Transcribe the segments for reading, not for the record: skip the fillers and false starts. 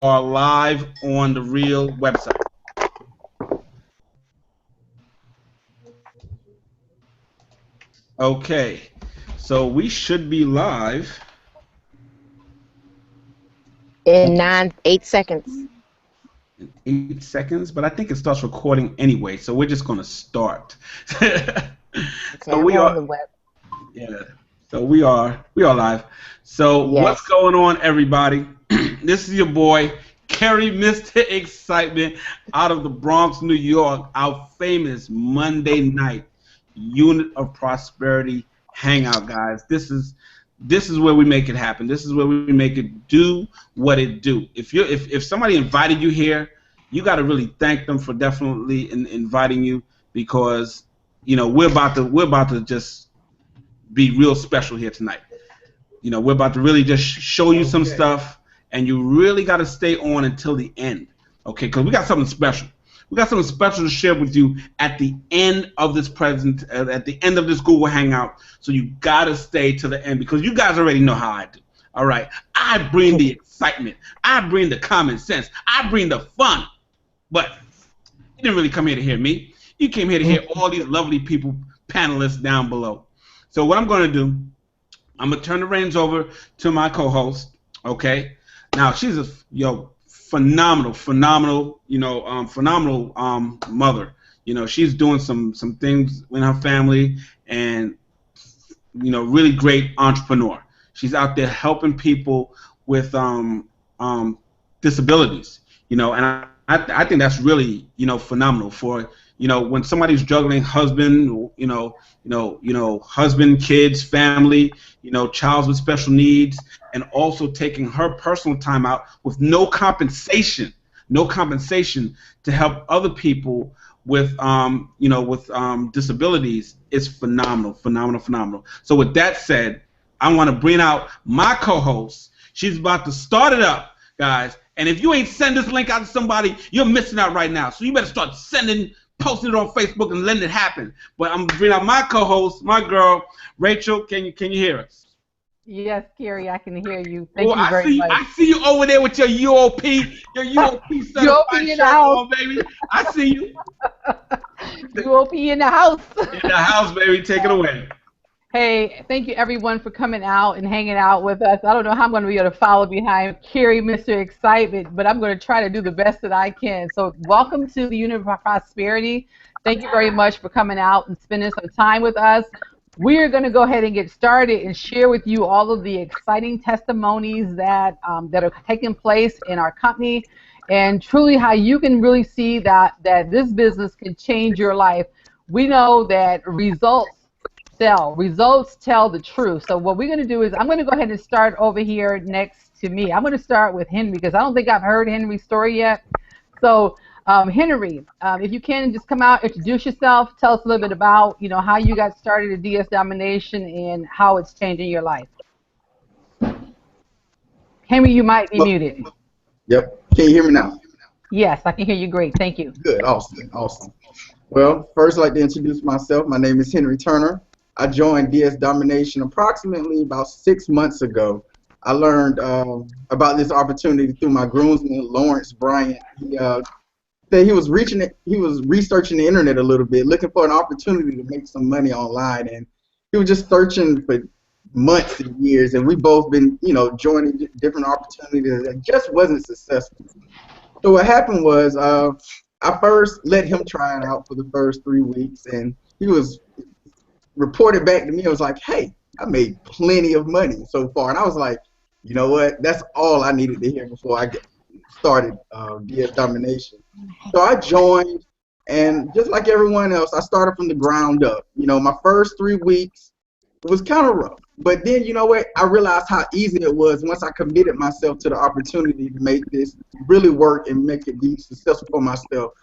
are live on the Real website. Okay, so we should be live In 8 seconds. in 8 seconds, but I think it starts recording anyway, so we're just gonna start. Okay, So I'm we on are, the web. yeah. So we are live. So what's Yes. going on, everybody? This is your boy Kerry, Mr. Excitement, out of the Bronx, New York. Our famous Monday night Unit of Prosperity Hangout, guys. This is where we make it happen. This is where we make it do what it do. If somebody invited you here, you got to really thank them for definitely inviting you, because we're about to just be real special here tonight. We're about to really just show you some stuff, and you really got to stay on until the end, okay? Because we got something special. We got something special to share with you at the end of this at the end of this Google Hangout. So you got to stay to the end, because you guys already know how I do. All right, I bring the excitement, I bring the common sense, I bring the fun. But you didn't really come here to hear me. You came here to hear all these lovely people, panelists down below. So what I'm going to do, I'm gonna turn the reins over to my co-host. Okay. Now she's a phenomenal, phenomenal mother. She's doing some things in her family, and really great entrepreneur. She's out there helping people with disabilities. And I think that's really phenomenal for when somebody's juggling husband, husband, kids, family, child with special needs, and also taking her personal time out with no compensation to help other people with disabilities is phenomenal. So with that said, I want to bring out my co-host. She's about to start it up, guys. And if you ain't send this link out to somebody, you're missing out right now. So you better start posting it on Facebook and letting it happen. But I'm gonna bring out my co-host, my girl, Rachel. Can you hear us? Yes, Carrie, I can hear you. Oh, Thank you very much. I see you over there with your UOP certified UOP in the shirt house. on, baby. I see you UOP in the house. in the house, baby. Take it away. Hey, thank you everyone for coming out and hanging out with us. I don't know how I'm going to be able to follow behind Carrie, Mr. Excitement, but I'm going to try to do the best that I can. So welcome to the Unit of Prosperity. Thank you very much for coming out and spending some time with us. We are going to go ahead and get started and share with you all of the exciting testimonies that are taking place in our company, and truly how you can really see that this business can change your life. We know that results sell. Results tell the truth. So what we're going to do is I'm going to go ahead and start over here next to me. I'm going to start with Henry, because I don't think I've heard Henry's story yet. So Henry, if you can just come out, introduce yourself, tell us a little bit about how you got started at DS Domination and how it's changing your life. Henry, you might be muted. Yep. Can you hear me now? Yes, I can hear you great. Thank you. Good. Awesome. Well, first I'd like to introduce myself. My name is Henry Turner. I joined DS Domination approximately about 6 months ago. I learned about this opportunity through my groomsman, Lawrence Bryant. He said he was researching the internet a little bit, looking for an opportunity to make some money online, and he was just searching for months and years, and we both been, joining different opportunities that just wasn't successful. So what happened was, I first let him try it out for the first 3 weeks, and he was reported back to me. I was like, hey, I made plenty of money so far. And I was like, you know what? That's all I needed to hear before I started DS Domination. So I joined, and just like everyone else, I started from the ground up. My first 3 weeks, it was kind of rough. But then, you know what? I realized how easy it was once I committed myself to the opportunity to make this really work and make it be successful for myself.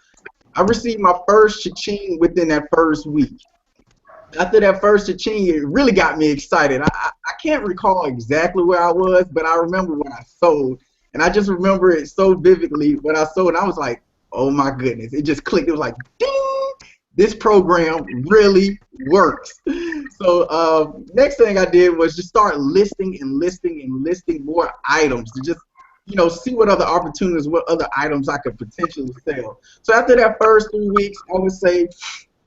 I received my first cha-ching within that first week. After that first cha-ching, it really got me excited. I can't recall exactly where I was, but I remember when I sold. And I just remember it so vividly when I sold. And I was like, oh my goodness. It just clicked. It was like, ding! This program really works. So next thing I did was just start listing more items. Just see what other opportunities, what other items I could potentially sell. So after that first 3 weeks, I would say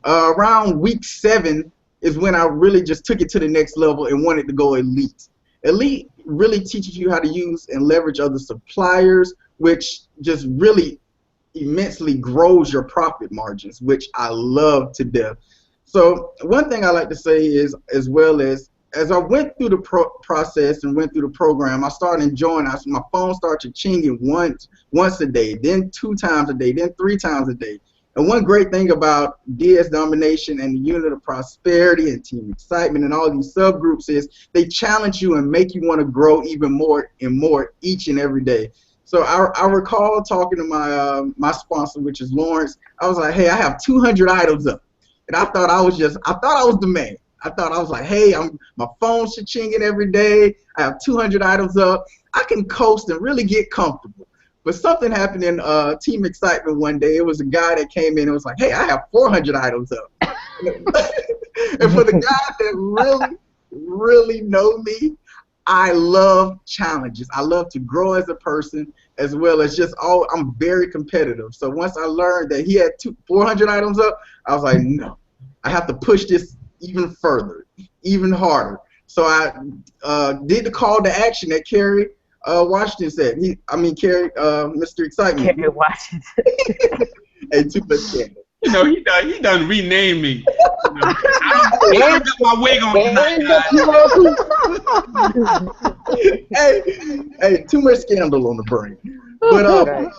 around week 7 is when I really just took it to the next level and wanted to go elite. Elite really teaches you how to use and leverage other suppliers, which just really immensely grows your profit margins, which I love to death. So one thing I like to say is, as I went through the process and went through the program, I started enjoying it. My phone started chinging once a day, then 2 times a day, then 3 times a day. And one great thing about DS Domination and the Unit of Prosperity and Team Excitement and all these subgroups is they challenge you and make you want to grow even more and more each and every day. So I recall talking to my sponsor, which is Lawrence. I was like, hey, I have 200 items up. And I thought I was the man. I thought I was like, hey, my phone's chinging every day. I have 200 items up. I can coast and really get comfortable. But something happened in Team Excitement one day. It was a guy that came in and was like, hey, I have 400 items up. And for the guys that really, really know me, I love challenges. I love to grow as a person, as well as I'm very competitive. So once I learned that he had 400 items up, I was like, no, I have to push this even further, even harder. So I did the call to action that Kerry Washington said. Kerry, Mr. Excitement. Kerry Washington. Hey, too much scandal. He done renamed me. I got my wig on tonight, guys. Hey, too much scandal on the brain. But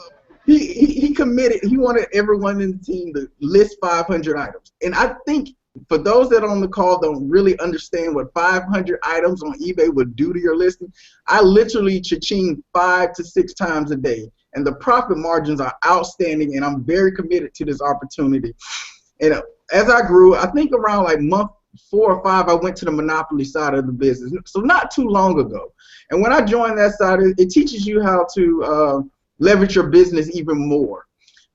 he committed. He wanted everyone in the team to list 500 items. And I think for those that on the call don't really understand what 500 items on eBay would do to your listing, I literally cha-ching 5 to 6 times a day. And the profit margins are outstanding, and I'm very committed to this opportunity. And as I grew, I think around like month 4 or 5, I went to the monopoly side of the business. So not too long ago. And when I joined that side, it teaches you how to leverage your business even more.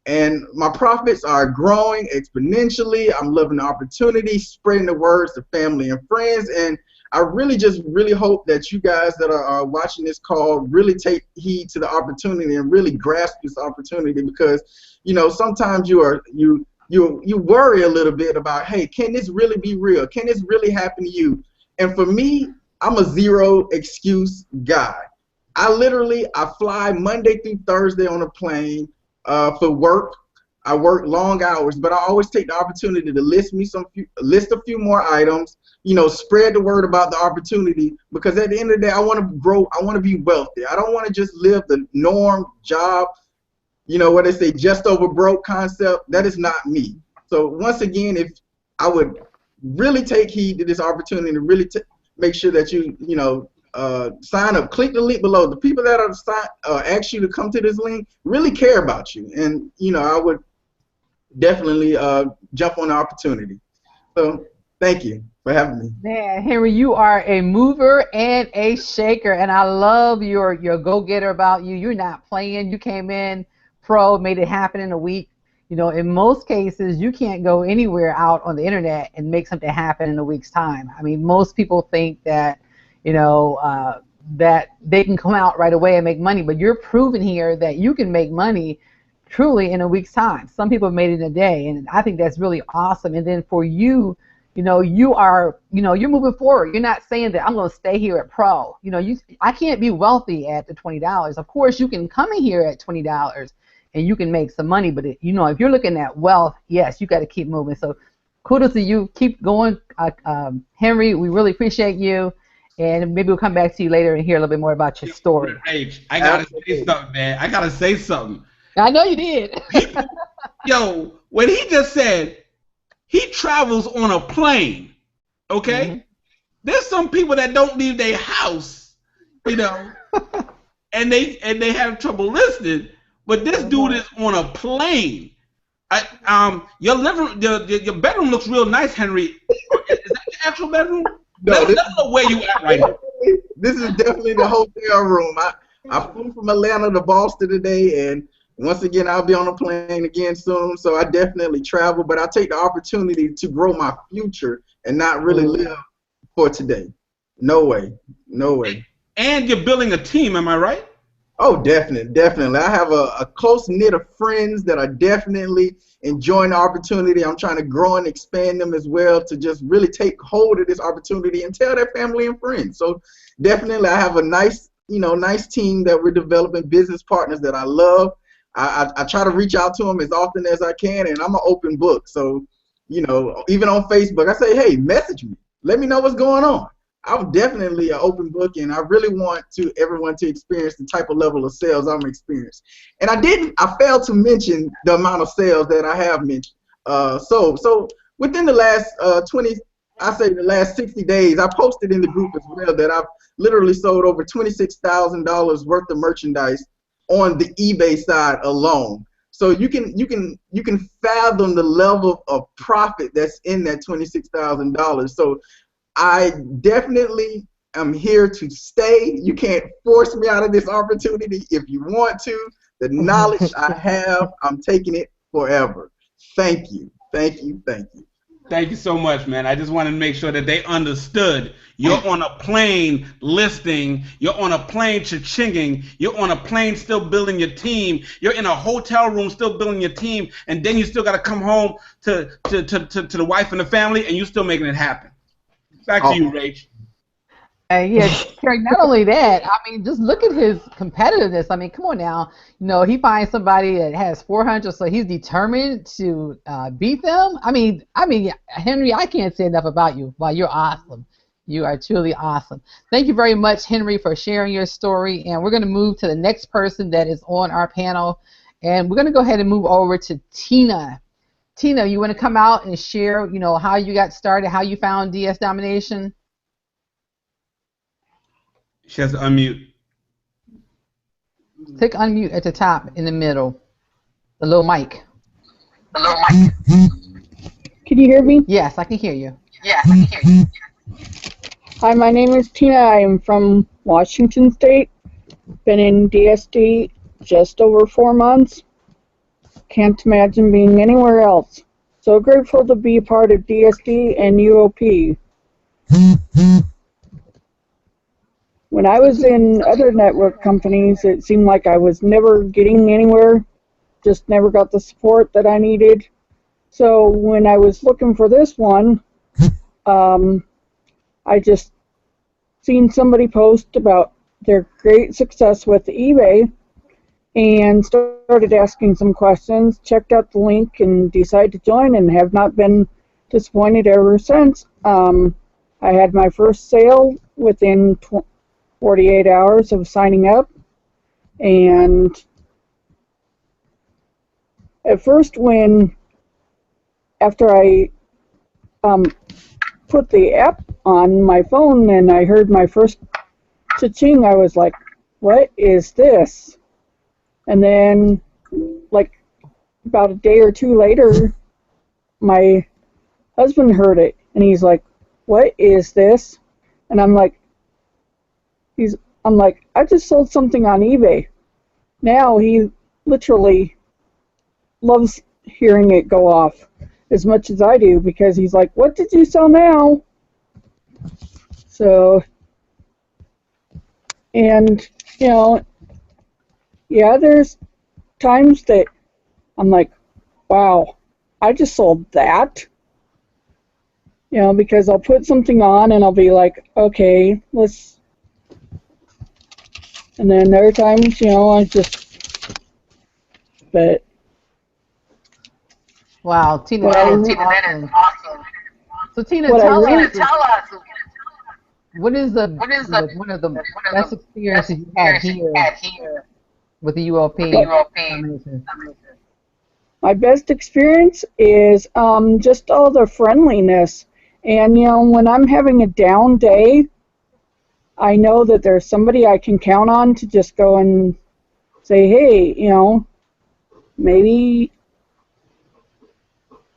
And my profits are growing exponentially. I'm loving the opportunity, spreading the words to family and friends. And I really hope that you guys that are watching this call really take heed to the opportunity and really grasp this opportunity, because sometimes you worry a little bit about, hey, can this really be real? Can this really happen to you? And for me, I'm a zero excuse guy. I fly Monday through Thursday on a plane for work. I work long hours, but I always take the opportunity to list a few more items, spread the word about the opportunity, because at the end of the day, I want to grow. I want to be wealthy. I don't want to just live the norm job, what they say, just over broke concept. That is not me. So once again, if I would really take heed to this opportunity and really make sure that you sign up, click the link below. The people that are ask you to come to this link really care about you, and I would definitely jump on the opportunity. So thank you for having me. Man, Henry, you are a mover and a shaker, and I love your go-getter about you. You're not playing. You came in pro, made it happen in a week. In most cases, you can't go anywhere out on the internet and make something happen in a week's time. I mean, most people think that that they can come out right away and make money, but you're proving here that you can make money truly in a week's time. Some people have made it in a day, and I think that's really awesome. And then for you, you're moving forward. You're not saying that I'm going to stay here at pro. I can't be wealthy at the $20. Of course, you can come in here at $20 and you can make some money, but if you're looking at wealth, yes, you got to keep moving. So kudos to you. Keep going, Henry. We really appreciate you. And maybe we'll come back to you later and hear a little bit more about your story. I gotta say something, man. I gotta say something. I know you did. Yo, when he just said he travels on a plane, okay? Mm-hmm. There's some people that don't leave their house, and they have trouble listening. But this dude is on a plane. Your bedroom looks real nice, Henry. Is that your actual bedroom? No, let me know where you at right now. This is definitely the hotel room. I flew from Atlanta to Boston today, and once again, I'll be on a plane again soon. So I definitely travel, but I take the opportunity to grow my future and not really live for today. No way. No way. And you're building a team, am I right? Oh, definitely, definitely. I have a close knit of friends that are definitely enjoying the opportunity. I'm trying to grow and expand them as well to just really take hold of this opportunity and tell their family and friends. So definitely, I have a nice, nice team that we're developing, business partners that I love. I try to reach out to them as often as I can, and I'm an open book. So, even on Facebook, I say, hey, message me. Let me know what's going on. I'm definitely an open book, and I really want everyone to experience the type of level of sales I'm experiencing. And I failed to mention the amount of sales that I have mentioned. So within the last the last 60 days, I posted in the group as well that I've literally sold over $26,000 worth of merchandise on the eBay side alone. So you can fathom the level of profit that's in that $26,000. So I definitely am here to stay. You can't force me out of this opportunity if you want to. The knowledge I have, I'm taking it forever. Thank you. Thank you. Thank you. Thank you so much, man. I just wanted to make sure that they understood. You're on a plane listing. You're on a plane cha-chinging. You're on a plane still building your team. You're in a hotel room still building your team. And then you still got to come home to the wife and the family, and you still making it happen. Back to you, Rach. Yeah, Craig, not only that, I mean, just look at his competitiveness. I mean, come on now. He finds somebody that has 400, so he's determined to beat them. I mean, Henry, I can't say enough about you. Wow, you're awesome. You are truly awesome. Thank you very much, Henry, for sharing your story. And we're going to move to the next person that is on our panel. And we're going to go ahead and move over to Tina. Tina, you want to come out and share, how you got started, how you found DS Domination? She has to unmute. Click unmute at the top in the middle, the little mic. Can you hear me? Yes, I can hear you. Hi, my name is Tina. I am from Washington State. Been in DSD just over 4 months. Can't imagine being anywhere else. So grateful to be a part of DSD and UOP. When I was in other network companies, it seemed like I was never getting anywhere, just never got the support that I needed. So when I was looking for this one, I just seen somebody post about their great success with eBay and started asking some questions, checked out the link, and decided to join, and have not been disappointed ever since. I had my first sale within 48 hours of signing up, and at first after I put the app on my phone and I heard my first cha-ching, I was like, what is this? And then, like, about a day or two later, my husband heard it, and he's like, what is this? And I'm like, I just sold something on eBay. Now he literally loves hearing it go off as much as I do, because he's like, what did you sell now? So, and, yeah, there's times that I'm like, wow, I just sold that. Because I'll put something on and I'll be like, okay, and then there are times, but. Wow, Tina, that is awesome. So Tina, tell us, what is one of the best experiences you had here with the UOP? My best experience is just all the friendliness. And, when I'm having a down day, I know that there's somebody I can count on to just go and say, hey, maybe,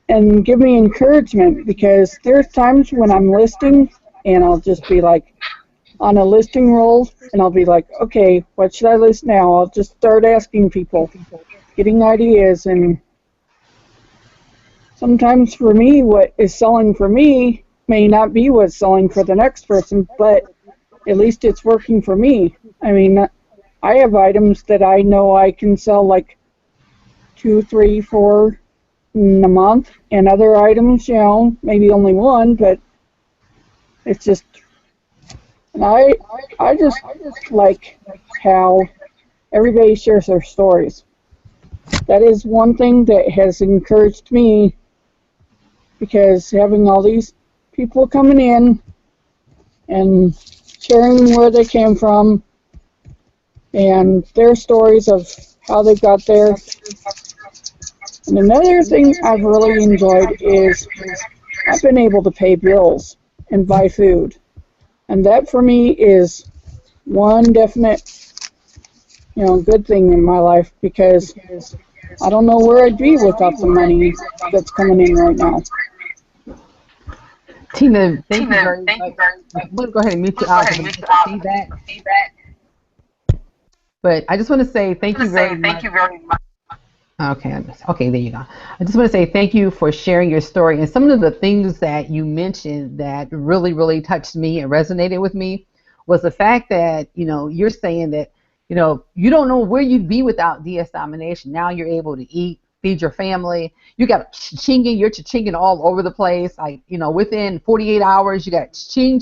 and give me encouragement, because there's times when I'm listing and I'll just be like on a listing roll and I'll be like, okay, what should I list now? I'll just start asking people, getting ideas, and sometimes for me, what is selling for me may not be what's selling for the next person, but at least it's working for me. I mean, I have items that I know I can sell like 2, 3, 4 in a month, and other items, maybe only one, but it's just, and I just like how everybody shares their stories. That is one thing that has encouraged me, because having all these people coming in and sharing where they came from and their stories of how they got there. And another thing I've really enjoyed is I've been able to pay bills and buy food. And that for me is one definite, good thing in my life, because I don't know where I'd be without the money that's coming in right now. Tina, thank you very much. We'll go ahead and mute you out because feedback. But I just want to say thank you very much. Okay, there you go. I just want to say thank you for sharing your story. And some of the things that you mentioned that really, really touched me and resonated with me was the fact that, you're saying that, you don't know where you'd be without DS Domination. Now you're able to eat, feed your family. You got you're chinging all over the place. Like, within 48 hours, you got ching.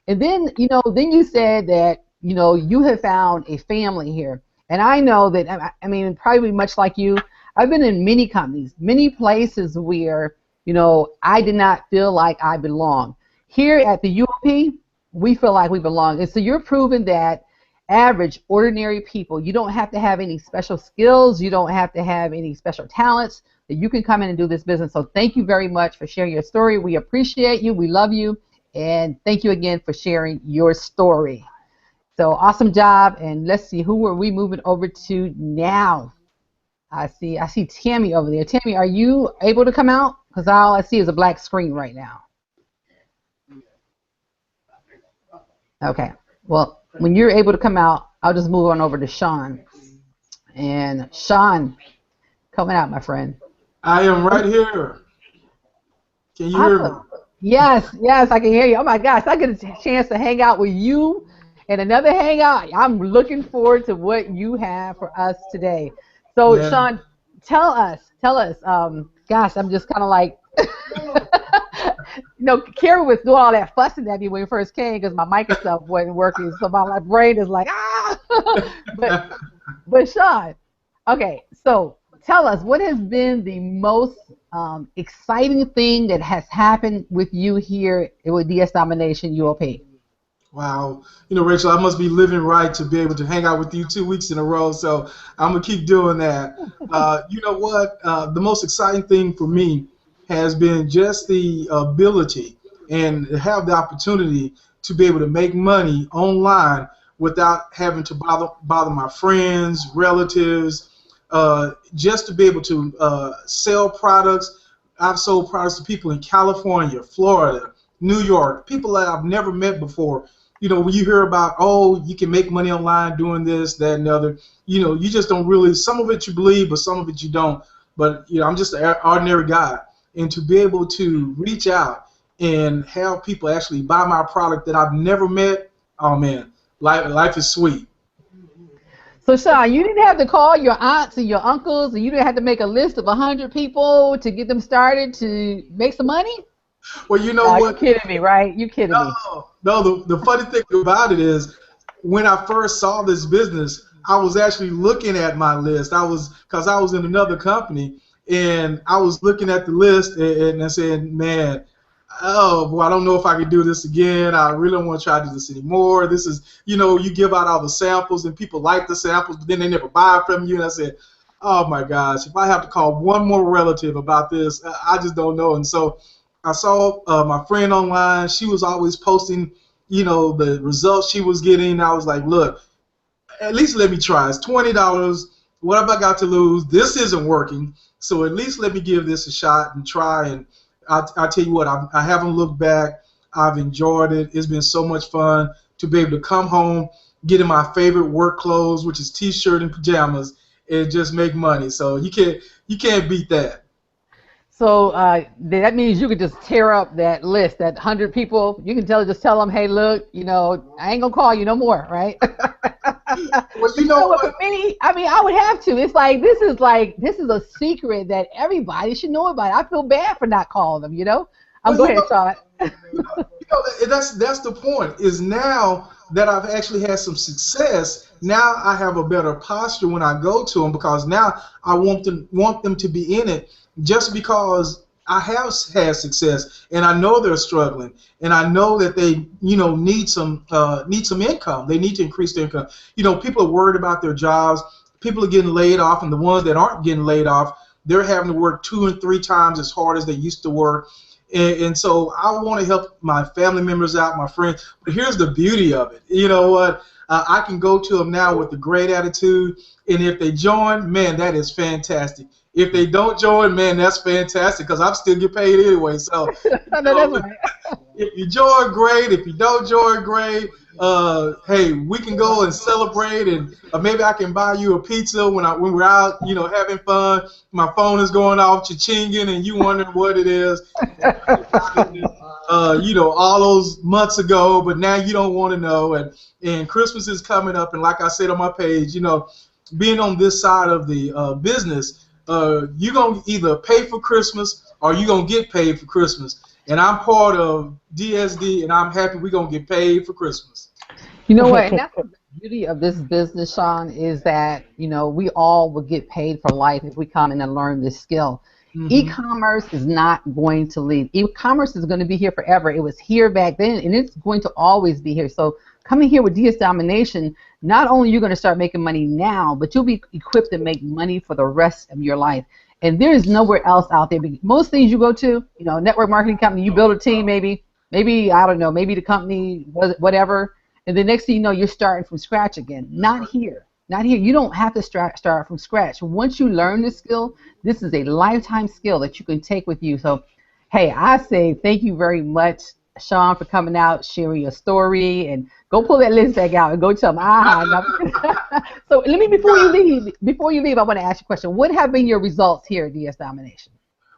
And then, then you said that, you have found a family here. And I know that, probably much like you, I've been in many companies, many places where, I did not feel like I belong. Here at the UOP, we feel like we belong. And so you're proving that average, ordinary people, you don't have to have any special skills, you don't have to have any special talents, that you can come in and do this business. So thank you very much for sharing your story. We appreciate you. We love you. And thank you again for sharing your story. So awesome job, and let's see, who are we moving over to now? I see Tammy over there. Tammy, are you able to come out? Because all I see is a black screen right now. Okay. Well, when you're able to come out, I'll just move on over to Sean. And Sean, coming out, my friend. I am right here. Can you hear me? Yes, I can hear you. Oh my gosh, I get a chance to hang out with you. And another hangout. I'm looking forward to what you have for us today. So, yeah. Sean, tell us. Gosh, I'm just kind of like, Carrie was doing all that fussing at me when we first came because my mic and stuff wasn't working. So my brain is like, But Sean, okay, so tell us, what has been the most exciting thing that has happened with you here with DS Domination UOP? Wow. Rachel, I must be living right to be able to hang out with you 2 weeks in a row, so I'm going to keep doing that. You know what? The most exciting thing for me has been just the ability and have the opportunity to be able to make money online without having to bother my friends, relatives, just to be able to sell products. I've sold products to people in California, Florida, New York, people that I've never met before. When you hear about, you can make money online doing this, that, and the other, you just don't really, some of it you believe, but some of it you don't. But, I'm just an ordinary guy. And to be able to reach out and have people actually buy my product that I've never met, oh, man, life is sweet. So, Sean, you didn't have to call your aunts and your uncles, and you didn't have to make a list of 100 people to get them started to make some money? Well, you know what? You're kidding me, right? You're kidding me. No, the funny thing about it is when I first saw this business, I was actually looking at my list. Because I was in another company, and I was looking at the list and I said, man, boy, I don't know if I can do this again. I really don't want to try to do this anymore. This is, you give out all the samples, and people like the samples, but then they never buy from you. And I said, oh, my gosh, if I have to call one more relative about this, I just don't know. And so I saw my friend online. She was always posting, the results she was getting. I was like, look, at least let me try. It's $20. What have I got to lose? This isn't working. So at least let me give this a shot and try. And I'll tell you what, I haven't looked back. I've enjoyed it. It's been so much fun to be able to come home, get in my favorite work clothes, which is T-shirt and pajamas, and just make money. So you can't beat that. So that means you could just tear up that list, that 100 people. You can just tell them, hey, look, I ain't gonna call you no more, right? Well, you You know know what? For what? me, I mean, I would have to. It's like this is a secret that everybody should know about. I feel bad for not calling them. You know. Well, Go ahead, Sean. that's the point. Is now that I've actually had some success, now I have a better posture when I go to them because now I want them to be in it just because I have had success and I know they're struggling and I know that they need some income. They need to increase their income. People are worried about their jobs. People are getting laid off, and the ones that aren't getting laid off, they're having to work 2 and 3 times as hard as they used to work. And so I want to help my family members out, my friends. But here's the beauty of it. You know what? I can go to them now with a great attitude. And if they join, man, that is fantastic. If they don't join, man, that's fantastic because I'm still get paid anyway. So, No, that's right. if you join, great. If you don't join, great. Hey, we can go and celebrate, and maybe I can buy you a pizza when we're out, having fun. My phone is going off, cha-chinging, and you wondering what it is. All those months ago, but now you don't want to know. And Christmas is coming up, and like I said on my page, being on this side of the business, you're gonna either pay for Christmas or you're gonna get paid for Christmas. And I'm part of DSD, and I'm happy we're gonna get paid for Christmas. You know what? And that's the beauty of this business, Sean, is that we all will get paid for life if we come in and learn this skill. E-commerce is not going to leave. E-commerce is going to be here forever. It was here back then, and it's going to always be here. So coming here with DS Domination, not only are you going to start making money now, but you'll be equipped to make money for the rest of your life. And there is nowhere else out there. Most things you go to, network marketing company, you build a team, maybe I don't know, maybe the company, whatever, and the next thing you know, you're starting from scratch again. Not here. Not here. You don't have to start from scratch. Once you learn this skill, this is a lifetime skill that you can take with you. So, hey, I say thank you very much, Sean, for coming out, sharing your story, and go pull that list back out and go tell them, So let me, before you leave, I want to ask you a question. What have been your results here at DS Domination?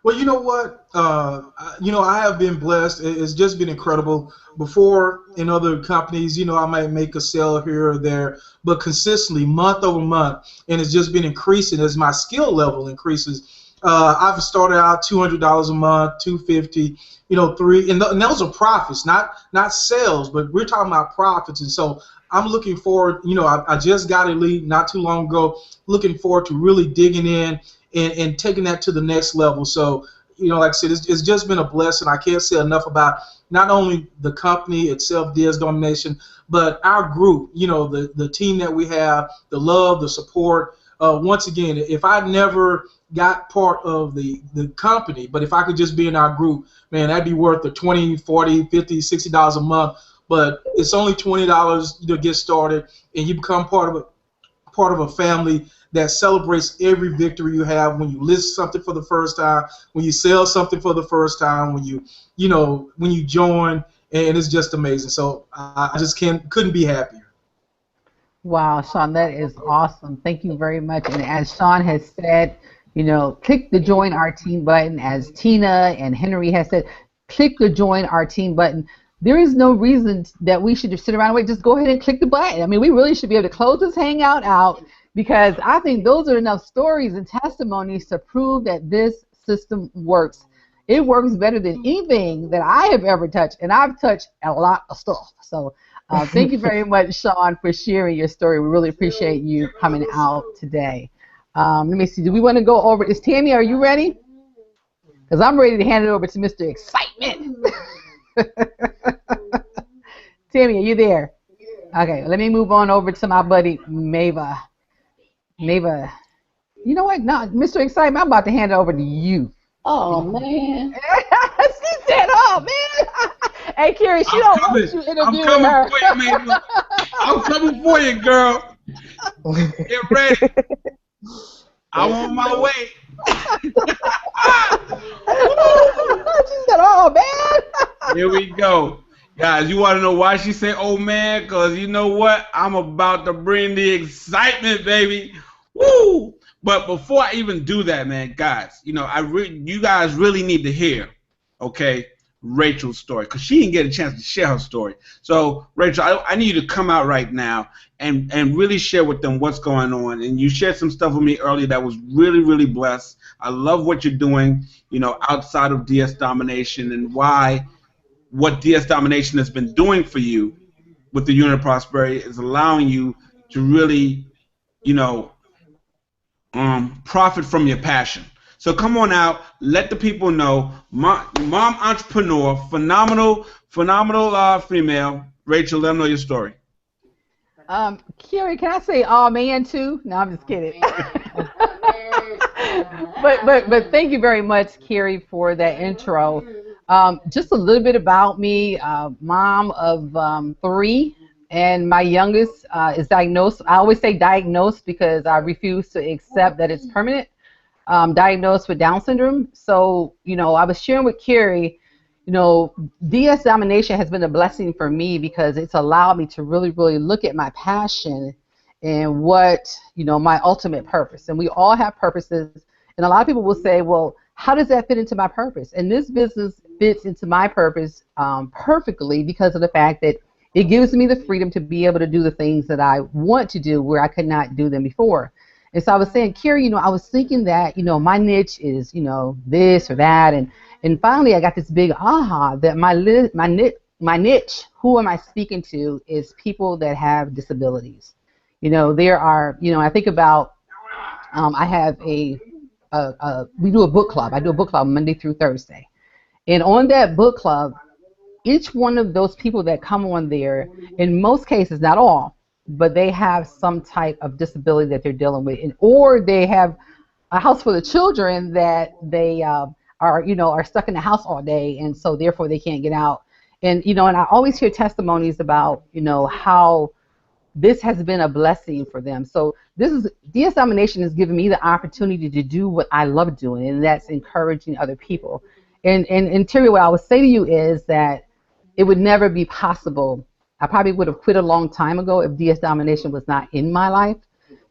Well, you know what? I have been blessed. It's just been incredible. Before, in other companies, I might make a sale here or there, but consistently, month over month, and it's just been increasing as my skill level increases. I've started out $200 a month, $250, $3, and those are profits, not sales, but we're talking about profits. And so I'm looking forward. I just got a lead not too long ago. Looking forward to really digging in and taking that to the next level. So, like I said, it's just been a blessing. I can't say enough about not only the company itself, DS Domination, but our group, the team that we have, the love, the support. Once again, if I never got part of the company, but if I could just be in our group, man, that'd be worth the $20, $40, $50, $60 a month. But it's only $20 to get started, and you become part of a family that celebrates every victory you have when you list something for the first time, when you sell something for the first time, when you join, and it's just amazing. So I just couldn't be happier. Wow, Sean, that is awesome. Thank you very much. And as Sean has said, click the join our team button. As Tina and Henry has said, click the join our team button. There is no reason that we should just sit around and wait. Just go ahead and click the button. I mean, we really should be able to close this Hangout out, because I think those are enough stories and testimonies to prove that this system works. It works better than anything that I have ever touched, and I've touched a lot of stuff. So thank you very much, Sean, for sharing your story. We really appreciate you coming out today. Let me see. Do we want to go over this? Tammy, are you ready? Because I'm ready to hand it over to Mr. Excitement. Tammy, are you there? Okay, let me move on over to my buddy, Marva. Marva, you know what? No, Mr. Excitement, I'm about to hand it over to you. Oh, man. She said, oh, man. Hey, Carrie, she don't want you interviewing I'm coming her. for you, man. I'm coming for you, girl. Get ready. I'm on my way. She said, oh, man. Here we go. Guys, you want to know why she said, oh, man? Because you know what? I'm about to bring the excitement, baby. Woo! But before I even do that, man, guys, you guys really need to hear, okay, Rachel's story because she didn't get a chance to share her story. So, Rachel, I need you to come out right now and really share with them what's going on. And you shared some stuff with me earlier that was really, really blessed. I love what you're doing, you know, outside of DS Domination and why what DS Domination has been doing for you with the Unit of Prosperity is allowing you to really, you know, profit from your passion. So come on out, let the people know. Mom entrepreneur, phenomenal female. Rachel, let them know your story. Carrie, can I say "oh man" too? No, I'm just kidding. but thank you very much, Carrie, for that intro. Just a little bit about me. Mom of 3, and my youngest is diagnosed. I always say diagnosed because I refuse to accept that it's permanent. Diagnosed with Down syndrome. So, you know, I was sharing with Carrie, you know, DS Domination has been a blessing for me because it's allowed me to really, really look at my passion and what, you know, my ultimate purpose. And we all have purposes. And a lot of people will say, well, how does that fit into my purpose? And this business fits into my purpose perfectly because of the fact that it gives me the freedom to be able to do the things that I want to do where I could not do them before. And so I was saying, Carrie, you know, I was thinking that, you know, my niche is, you know, this or that. And finally I got this big aha that my niche, who am I speaking to, is people that have disabilities. You know, there are, you know, I think about, I have we do a book club. I do a book club Monday through Thursday. And on that book club, each one of those people that come on there, in most cases, not all, but they have some type of disability that they're dealing with, or they have a house full of children that they are stuck in the house all day, and so therefore they can't get out. And you know, and I always hear testimonies about, you know, how this has been a blessing for them. So DS Domination has given me the opportunity to do what I love doing, and that's encouraging other people. And Terry, what I would say to you is that it would never be possible. I probably would have quit a long time ago if DS Domination was not in my life,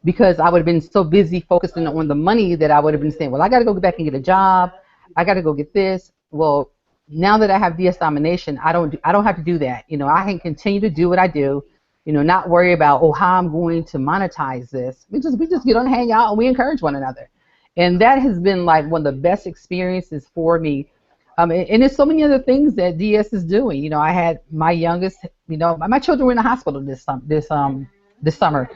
because I would have been so busy focusing on the money that I would have been saying, well, I got to go back and get a job. I got to go get this. Well, now that I have DS Domination, I don't have to do that. You know, I can continue to do what I do, you know, not worry about, oh, how I'm going to monetize this. We just get on Hangout and we encourage one another. And that has been like one of the best experiences for me. And there's so many other things that DS is doing. You know, I had my youngest, you know, my children were in the hospital this summer.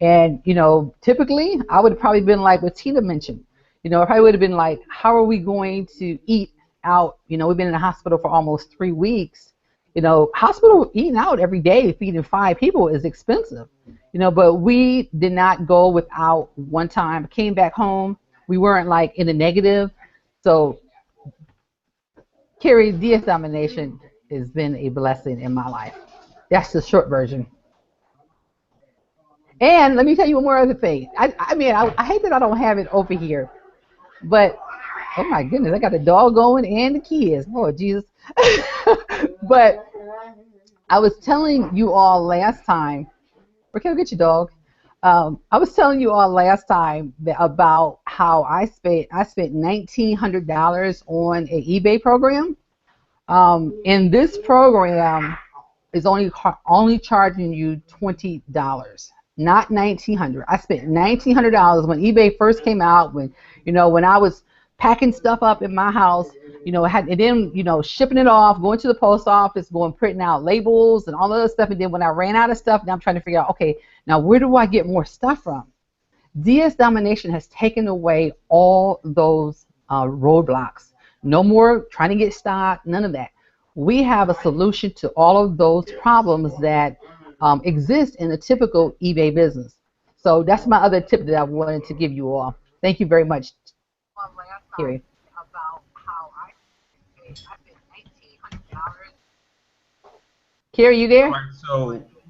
And, you know, typically I would have probably been like what Tina mentioned. You know, I probably would have been like, how are we going to eat out? You know, we've been in the hospital for almost 3 weeks. You know, hospital eating out every day, feeding 5 people is expensive. You know, but we did not go without one time. Came back home. We weren't like in the negative. So Carrie, DS Domination has been a blessing in my life. That's the short version. And let me tell you one more other thing. I mean, I hate that I don't have it over here, but oh my goodness, I got the dog going and the kids. Lord Jesus. But I was telling you all last time. Raquel, get your dog. I was telling you all last time about how I spent $1,900 on an eBay program. And this program is only charging you $20, not $1,900. I spent $1,900 when eBay first came out. When I was packing stuff up in my house, and then shipping it off, going to the post office, printing out labels and all that other stuff. And then when I ran out of stuff, now I'm trying to figure out, okay, now where do I get more stuff from? DS Domination has taken away all those roadblocks. No more trying to get stock, none of that. We have a solution to all of those problems that exist in a typical eBay business. So that's my other tip that I wanted to give you all. Thank you very much. Carrie. About how I spent $1,900. Carrie, you there? All right,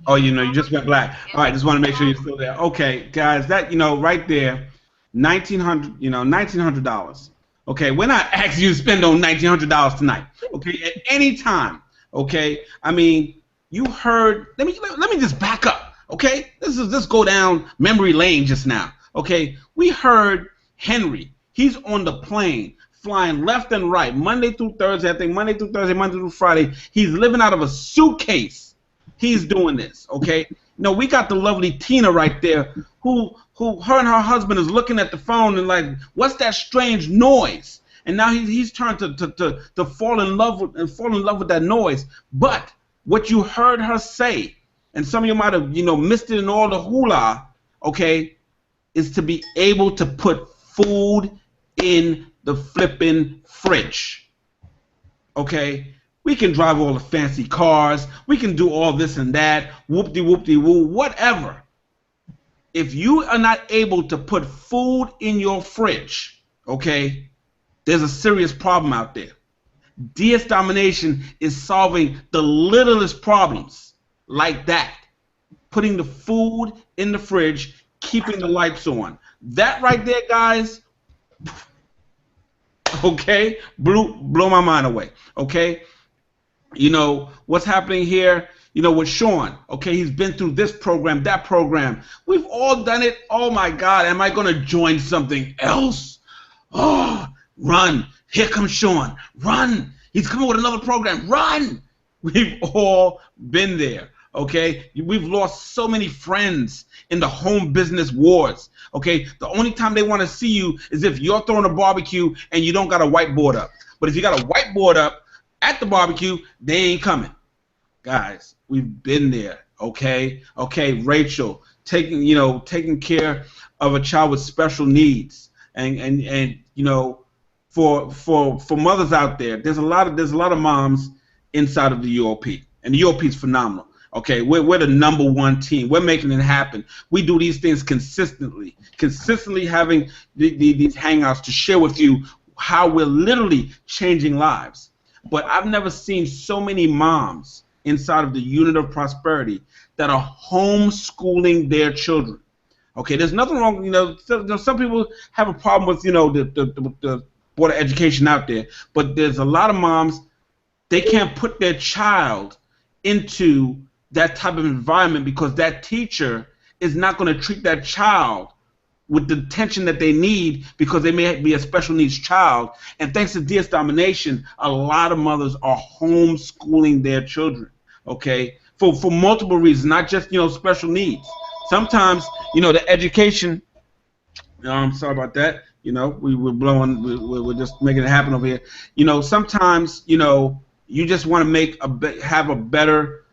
so, you just went black. All right, just want to make sure you're still there. Okay, guys, that right there, $1,900. Okay, we're not asking you to spend on $1,900 tonight. Okay, at any time. Okay, I mean, you heard. Let me just back up. Okay, let's go down memory lane just now. Okay, we heard Henry. He's on the plane flying left and right, Monday through Thursday. I think Monday through Thursday, Monday through Friday. He's living out of a suitcase. He's doing this, okay? No, we got the lovely Tina right there, who her and her husband is looking at the phone and like, what's that strange noise? And now he's trying to fall in love with that noise. But what you heard her say, and some of you might have missed it in all the hula, okay, is to be able to put food in the flipping fridge. Okay? We can drive all the fancy cars. We can do all this and that. Whoop-de-whoop-de-woo, whatever. If you are not able to put food in your fridge, okay, there's a serious problem out there. DS domination is solving the littlest problems like that. Putting the food in the fridge, keeping the lights on. That right there, guys, okay, blow my mind away, okay? What's happening here, with Sean, okay, he's been through this program, that program. We've all done it. Oh, my God, am I going to join something else? Oh, run. Here comes Sean. Run. He's coming with another program. Run. We've all been there, okay? We've lost so many friends in the home business wars, okay? The only time they want to see you is if you're throwing a barbecue and you don't got a whiteboard up. But if you got a whiteboard up at the barbecue, they ain't coming. Guys, we've been there, okay? Okay, Rachel, taking care of a child with special needs. And for mothers out there, there's a lot of moms inside of the UOP. And the UOP is phenomenal. Okay, we're the #1 team. We're making it happen. We do these things consistently having these hangouts to share with you how we're literally changing lives. But I've never seen so many moms inside of the Unit of Prosperity that are homeschooling their children. Okay, there's nothing wrong. Some people have a problem with the Board of Education out there, but there's a lot of moms, they can't put their child into that type of environment because that teacher is not going to treat that child with the attention that they need because they may be a special needs child. And thanks to DS domination, a lot of mothers are homeschooling their children, okay, for multiple reasons, not just special needs. Sometimes the education. I'm sorry about that. We're just making it happen over here. Sometimes you just want to have a better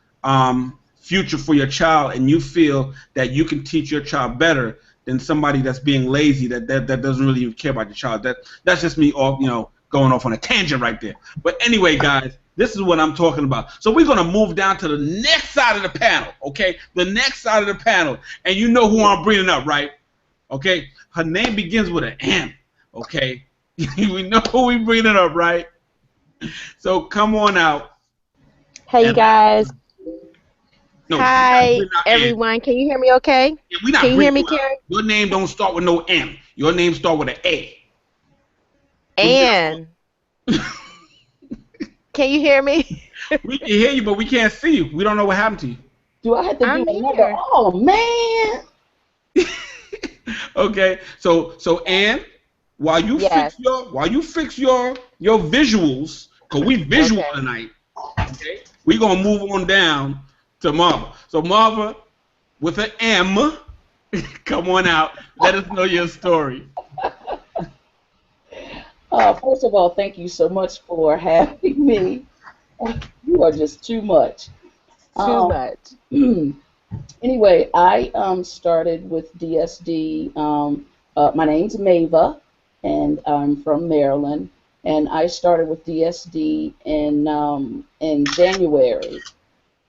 future for your child, and you feel that you can teach your child better than somebody that's being lazy that doesn't really even care about your child. That's just me going off on a tangent right there. But anyway, guys, this is what I'm talking about. So we're gonna move down to the next side of the panel, okay? The next side of the panel, and you know who I'm bringing up, right? Okay, her name begins with an M, okay? We know who we bringing up, right? So come on out. Hey, you guys. No, hi, everyone. Can you hear me okay? Yeah, can you hear me, Karen? Your name don't start with no M. Your name start with an A. And can you hear me? We can hear you, but we can't see you. We don't know what happened to you. Do I have to do another? Oh, man. Okay, so Ann, while you fix your visuals, cause we visual tonight. Okay, we gonna move on down to Marva. So Marva, with an M, come on out. Let us know your story. First of all, thank you so much for having me. You are just too much. Too much. Anyway, I started with DSD. My name's Marva, and I'm from Maryland. And I started with DSD in January.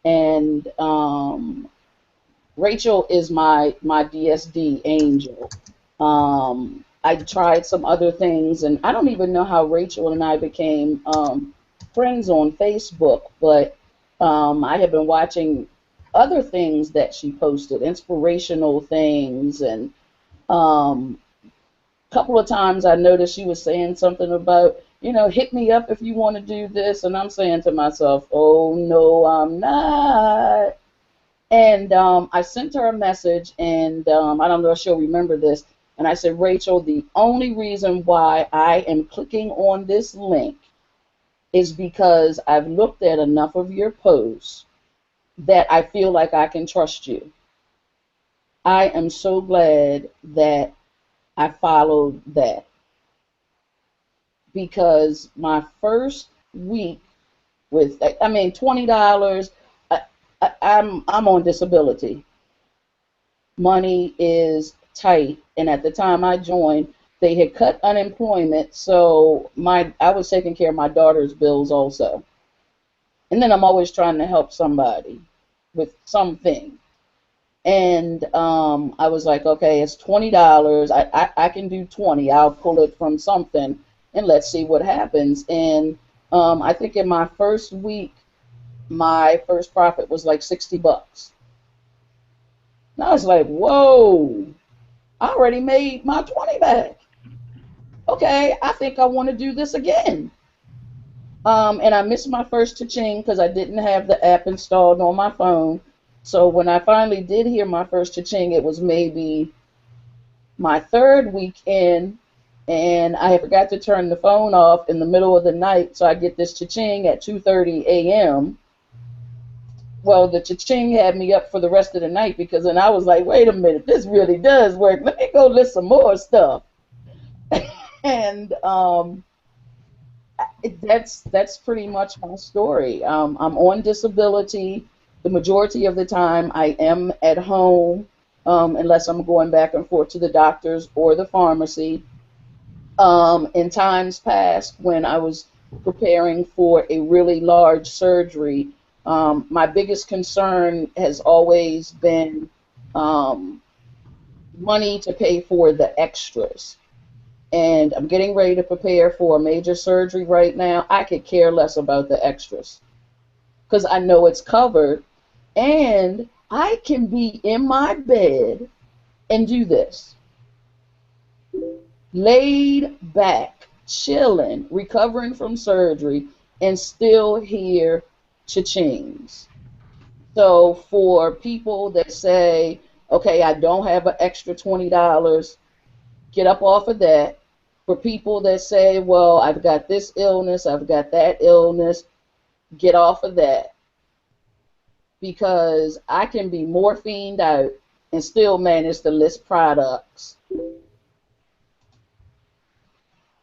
And Rachel is my DSD angel. I tried some other things, and I don't even know how Rachel and I became friends on Facebook, but I have been watching other things that she posted, inspirational things, and a couple of times I noticed she was saying something about, hit me up if you want to do this, and I'm saying to myself, oh no, I'm not. And I sent her a message, and I don't know if she'll remember this. And I said, Rachel, the only reason why I am clicking on this link is because I've looked at enough of your posts that I feel like I can trust you. I am so glad that I followed that, because my first week with, I mean, $20, I'm on disability. Money is tight, and at the time I joined, they had cut unemployment, so I was taking care of my daughter's bills also. And then I'm always trying to help somebody with something. And I was like, okay, it's $20. I can do 20. I'll pull it from something, and let's see what happens. And I think in my first week, my first profit was like $60. And I was like, whoa, I already made my 20 back. Okay, I think I want to do this again. And I missed my first cha-ching because I didn't have the app installed on my phone. So when I finally did hear my first cha-ching, it was maybe my third week in, and I had forgot to turn the phone off in the middle of the night, so I get this cha-ching at 2:30 a.m. Well, the cha-ching had me up for the rest of the night, because then I was like, wait a minute, this really does work. Let me go list some more stuff. And that's pretty much my story. I'm on disability. The majority of the time I am at home, unless I'm going back and forth to the doctors or the pharmacy. In times past, when I was preparing for a really large surgery, my biggest concern has always been money to pay for the extras. And I'm getting ready to prepare for a major surgery right now. I could care less about the extras, because I know it's covered, and I can be in my bed and do this. Laid back, chilling, recovering from surgery, and still hear cha-chings. So for people that say, okay, I don't have an extra $20, get up off of that. For people that say, well, I've got this illness, I've got that illness, get off of that. Because I can be morphined out and still manage to list products.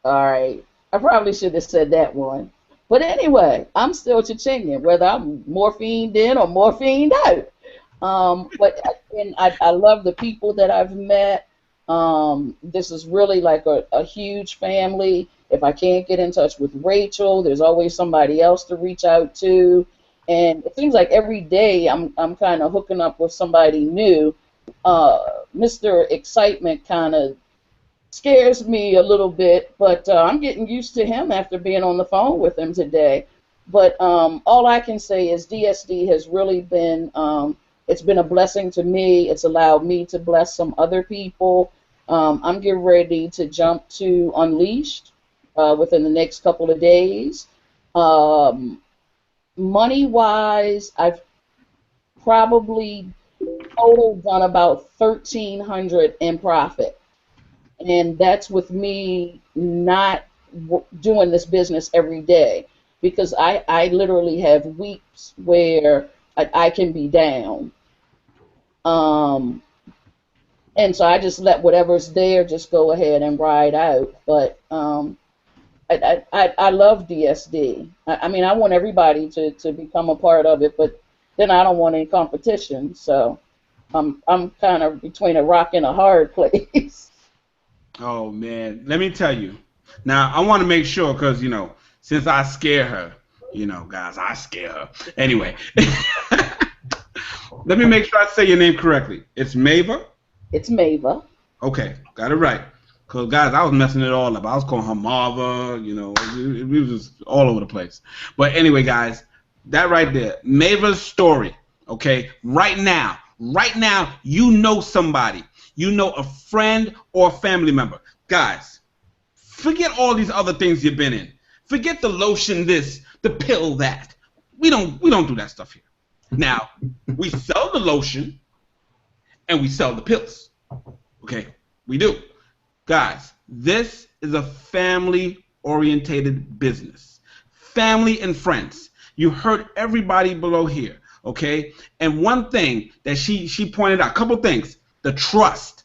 All right. I probably should have said that one. But anyway, I'm still cha-chinging, whether I'm morphined in or morphined out. And I love the people that I've met. This is really like a huge family. If I can't get in touch with Rachel, there's always somebody else to reach out to. And it seems like every day I'm kind of hooking up with somebody new. Mr. Excitement kind of scares me a little bit, but I'm getting used to him after being on the phone with him today. But all I can say is DSD has really been, it's been a blessing to me. It's allowed me to bless some other people. I'm getting ready to jump to Unleashed within the next couple of days. Money-wise, I've probably total done about $1,300 in profit. And that's with me not doing this business every day, because I literally have weeks where I can be down. And so I just let whatever's there just go ahead and ride out. But I love DSD. I mean, I want everybody to become a part of it, but then I don't want any competition. So I'm kind of between a rock and a hard place. Oh man, let me tell you. Now I want to make sure, because since I scare her, guys, I scare her. Anyway, let me make sure I say your name correctly. It's Mava. It's Mava. Okay, got it right. Because, guys, I was messing it all up. I was calling her Marva, it was all over the place. But anyway, guys, that right there, Mava's story, okay, right now, you know somebody. You know a friend or a family member. Guys, forget all these other things you've been in. Forget the lotion this, the pill that. We don't do that stuff here. Now, we sell the lotion and we sell the pills. Okay, we do. Guys, this is a family-orientated business. Family and friends. You heard everybody below here, okay? And one thing that she pointed out, a couple things, the trust.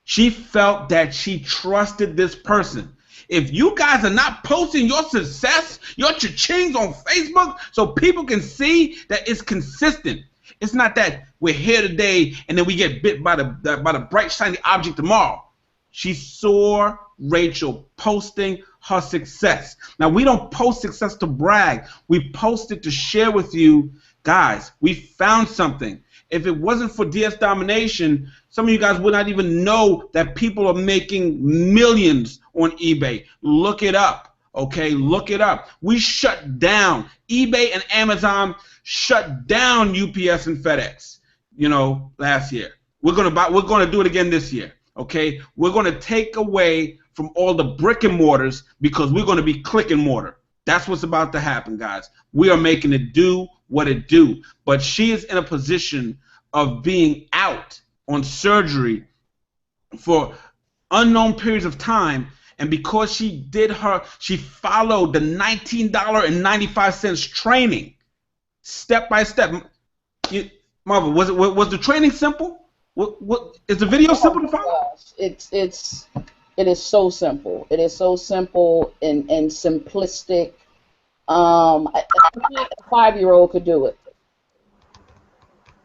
She felt that she trusted this person. If you guys are not posting your success, your cha-chings on Facebook so people can see that it's consistent. It's not that we're here today and then we get bit by the bright shiny object tomorrow. She saw Rachel posting her success. Now, we don't post success to brag. We post it to share with you, guys, we found something. If it wasn't for DS Domination, some of you guys would not even know that people are making millions on eBay. Look it up, okay? Look it up. We shut down. eBay and Amazon shut down UPS and FedEx, you know, last year. We're gonna do it again this year, okay? We're gonna take away from all the brick and mortars because we're gonna be click and mortar. That's what's about to happen, guys. We are making it do what it do. But she is in a position of being out on surgery for unknown periods of time. And because she followed the $19.95 training, step by step. Marva, was the training simple? What is the video simple to follow? It is so simple. It is so simple and simplistic. A 5-year-old could do it.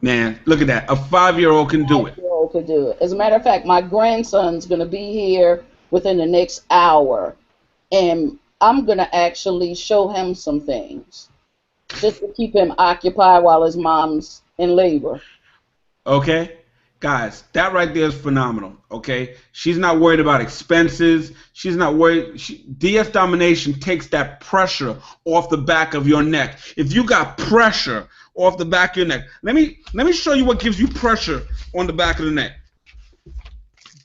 Man, look at that. A 5-year-old can do it. 5-year-old could do it. As a matter of fact, my grandson's going to be here within the next hour, and I'm going to actually show him some things just to keep him occupied while his mom's in labor. Okay? Guys, that right there is phenomenal, okay? She's not worried about expenses. She's not worried. DS Domination takes that pressure off the back of your neck. If you got pressure off the back of your neck, let me show you what gives you pressure on the back of the neck.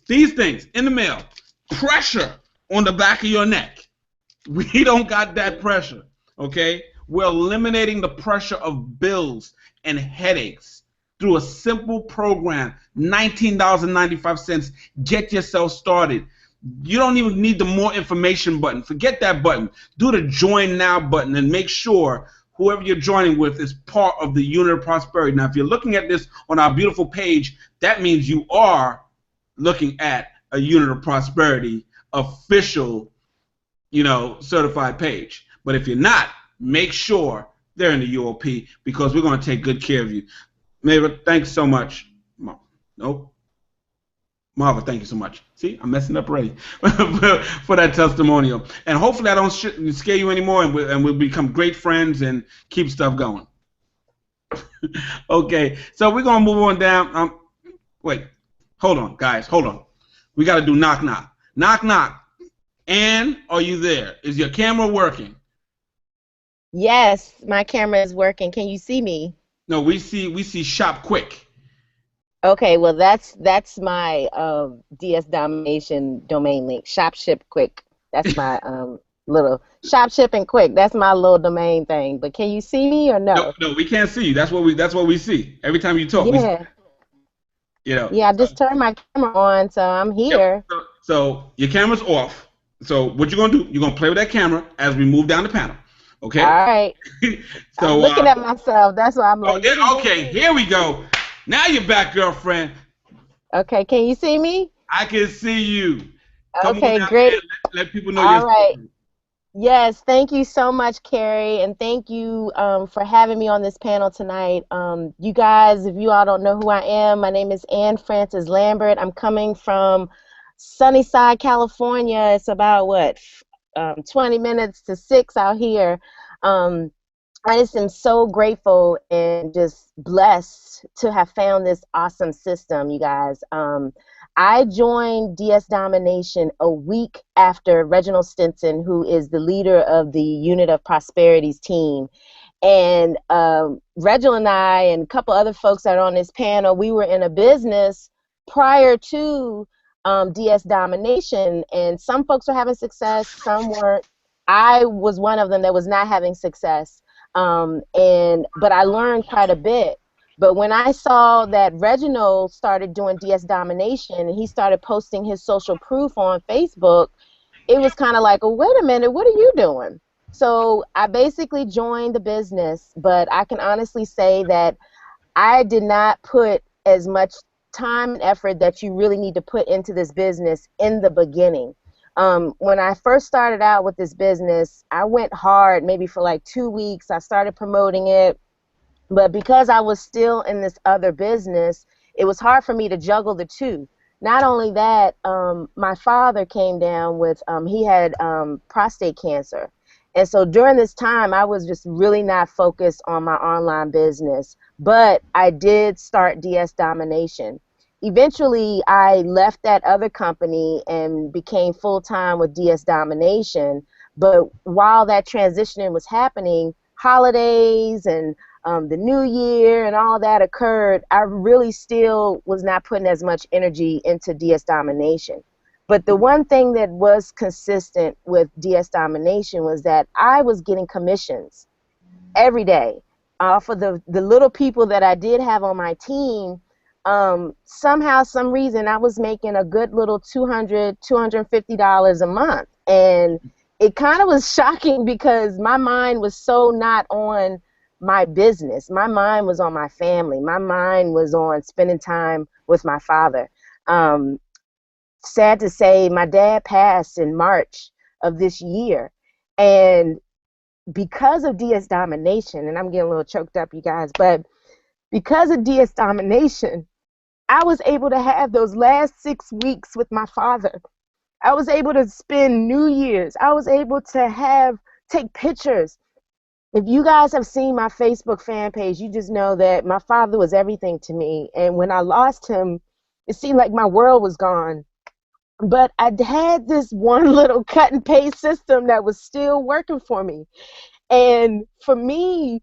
These things in the mail, pressure on the back of your neck. We don't got that pressure, okay? We're eliminating the pressure of bills and headaches through a simple program, $19.95. Get yourself started. You don't even need the more information button. Forget that button. Do the join now button and make sure whoever you're joining with is part of the Unit of Prosperity. Now, if you're looking at this on our beautiful page, that means you are looking at a Unit of Prosperity official, certified page. But if you're not, make sure they're in the UOP because we're going to take good care of you. Marva, thanks so much. Nope. Marva, thank you so much. See, I'm messing up already for that testimonial. And hopefully I don't scare you anymore and we'll become great friends and keep stuff going. Okay, so we're going to move on down. Wait, hold on, guys, hold on. We got to do knock, knock. Knock, knock. Ann, are you there? Is your camera working? Yes, my camera is working. Can you see me? No, we see shop quick. Okay, well that's my DS Domination domain link. Shop ship quick. That's my little shop ship and quick. That's my little domain thing. But can you see me or no? No, we can't see you. That's what we see every time you talk. Yeah. Yeah, I just turned my camera on, so I'm here. Yep. So your camera's off. So what you're gonna do? You're gonna play with that camera as we move down the panel. Okay. All right. So I'm looking at myself. That's why I'm like. Okay, here we go. Now you're back, girlfriend. Okay, can you see me? I can see you. Come okay, on great. Let people know All you're right. Yes, thank you so much, Carrie, and thank you for having me on this panel tonight. You guys, if you all don't know who I am, my name is Ann Frances Lambert. I'm coming from Sunnyside, California. It's about, 20 minutes to 6 out here. I just am so grateful and just blessed to have found this awesome system, you guys. I joined DS Domination a week after Reginald Stinson, who is the leader of the Unit of Prosperity's team. And Reginald and I and a couple other folks that are on this panel, we were in a business prior to DS Domination, and some folks were having success, some weren't. I was one of them that was not having success. But I learned quite a bit But when I saw that Reginald started doing DS Domination and he started posting his social proof on Facebook, it was kind of like, oh, wait a minute, what are you doing? So I basically joined the business, but I can honestly say that I did not put as much time and effort that you really need to put into this business in the beginning. When I first started out with this business, I went hard maybe for like 2 weeks. I started promoting it, but because I was still in this other business, it was hard for me to juggle the two. Not only that, my father came down with, he had prostate cancer. And so during this time, I was just really not focused on my online business. But I did start DS Domination. Eventually, I left that other company and became full-time with DS Domination. But while that transitioning was happening, holidays and the new year and all that occurred, I really still was not putting as much energy into DS Domination. But the one thing that was consistent with DS Domination was that I was getting commissions every day for the little people that I did have on my team. Somehow, some reason, I was making a good little $200, $250 a month. And it kind of was shocking because my mind was so not on my business. My mind was on my family. My mind was on spending time with my father. Sad to say, my dad passed in March of this year. And because of DS Domination, and I'm getting a little choked up, you guys, but because of DS Domination, I was able to have those last 6 weeks with my father. I was able to spend New Year's. I was able to take pictures. If you guys have seen my Facebook fan page, you just know that my father was everything to me. And when I lost him, it seemed like my world was gone. But I had this one little cut and paste system that was still working for me. And for me,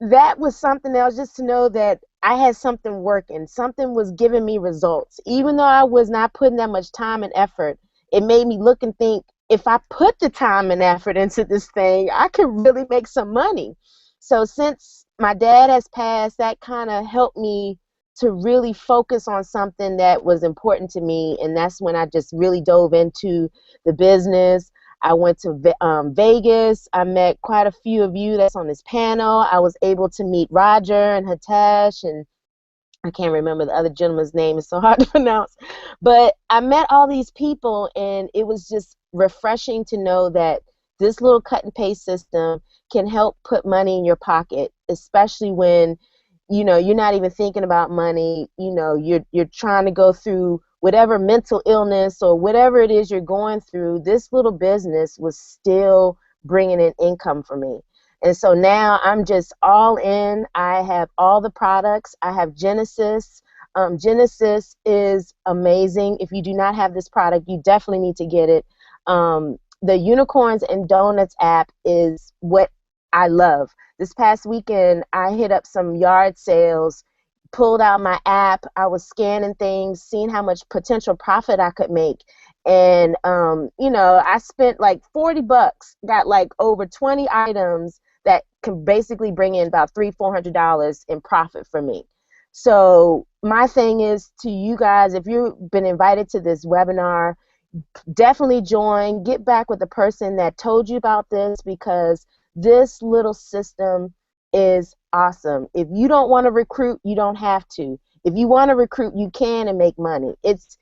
that was something else, just to know that I had something working. Something was giving me results. Even though I was not putting that much time and effort, it made me look and think, if I put the time and effort into this thing, I could really make some money. So since my dad has passed, that kind of helped me to really focus on something that was important to me. And that's when I just really dove into the business. I went to Vegas. I met quite a few of you that's on this panel. I was able to meet Roger and Hitesh, and I can't remember the other gentleman's name. It's so hard to pronounce. But I met all these people, and it was just refreshing to know that this little cut and paste system can help put money in your pocket, especially when, you know, you're not even thinking about money. You know, you're trying to go through whatever mental illness or whatever it is you're going through. This little business was still bringing in income for me. And so now I'm just all in. I have all the products. I have Genesis. Genesis is amazing. If you do not have this product, you definitely need to get it. The Unicorns and Donuts app is what I love. This past weekend, I hit up some yard sales, pulled out my app. I was scanning things, seeing how much potential profit I could make. And, you know, I spent like $40, got like over 20 items that can basically bring in about $300-400 in profit for me. So my thing is to you guys, if you've been invited to this webinar, definitely join. Get back with the person that told you about this, because this little system is awesome. If you don't want to recruit, you don't have to. If you want to recruit, you can and make money. It's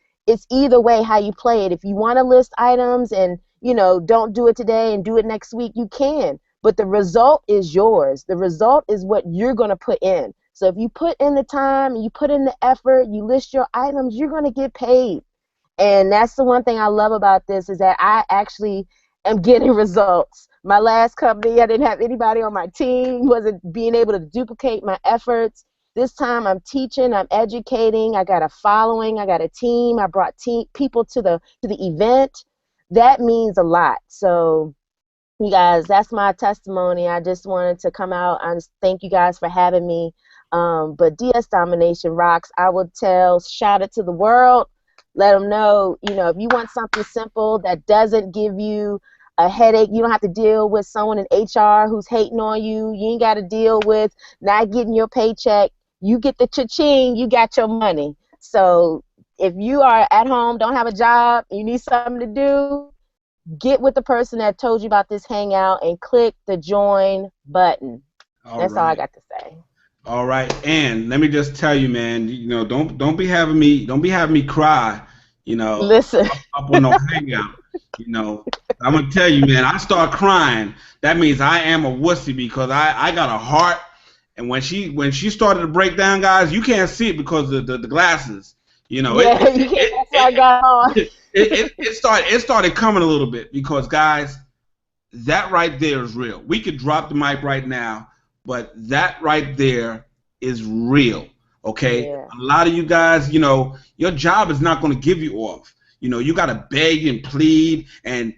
either way how you play it. If you want to list items and, you know, don't do it today and do it next week, you can. But the result is yours. The result is what you're going to put in. So if you put in the time, you put in the effort, you list your items, you're going to get paid. And that's the one thing I love about this, is that I actually am getting results. My last company, I didn't have anybody on my team, wasn't being able to duplicate my efforts. This time I'm teaching, I'm educating, I got a following, I got a team, I brought people to the event. That means a lot. So you guys, that's my testimony. I just wanted to come out and thank you guys for having me. But DS Domination rocks. I would shout it to the world. Let them know, you know, if you want something simple that doesn't give you a headache, you don't have to deal with someone in HR who's hating on you. You ain't got to deal with not getting your paycheck. you get the cha-ching, you got your money. So if you are at home, don't have a job, you need something to do, get with the person that told you about this hangout and click the join button. All That's all I right. got to say. All right, and let me just tell you, man. Don't be having me cry. Listen. Up on no hangout. I'm gonna tell you, man. I start crying. That means I am a wussy because I got a heart. And when she started to break down, guys, you can't see it because of the glasses. Yeah, you can't. That's what I got on. It started coming a little bit because, guys, that right there is real. We could drop the mic right now, but that right there is real. Okay? Yeah. A lot of you guys, your job is not going to give you off. You got to beg and plead and,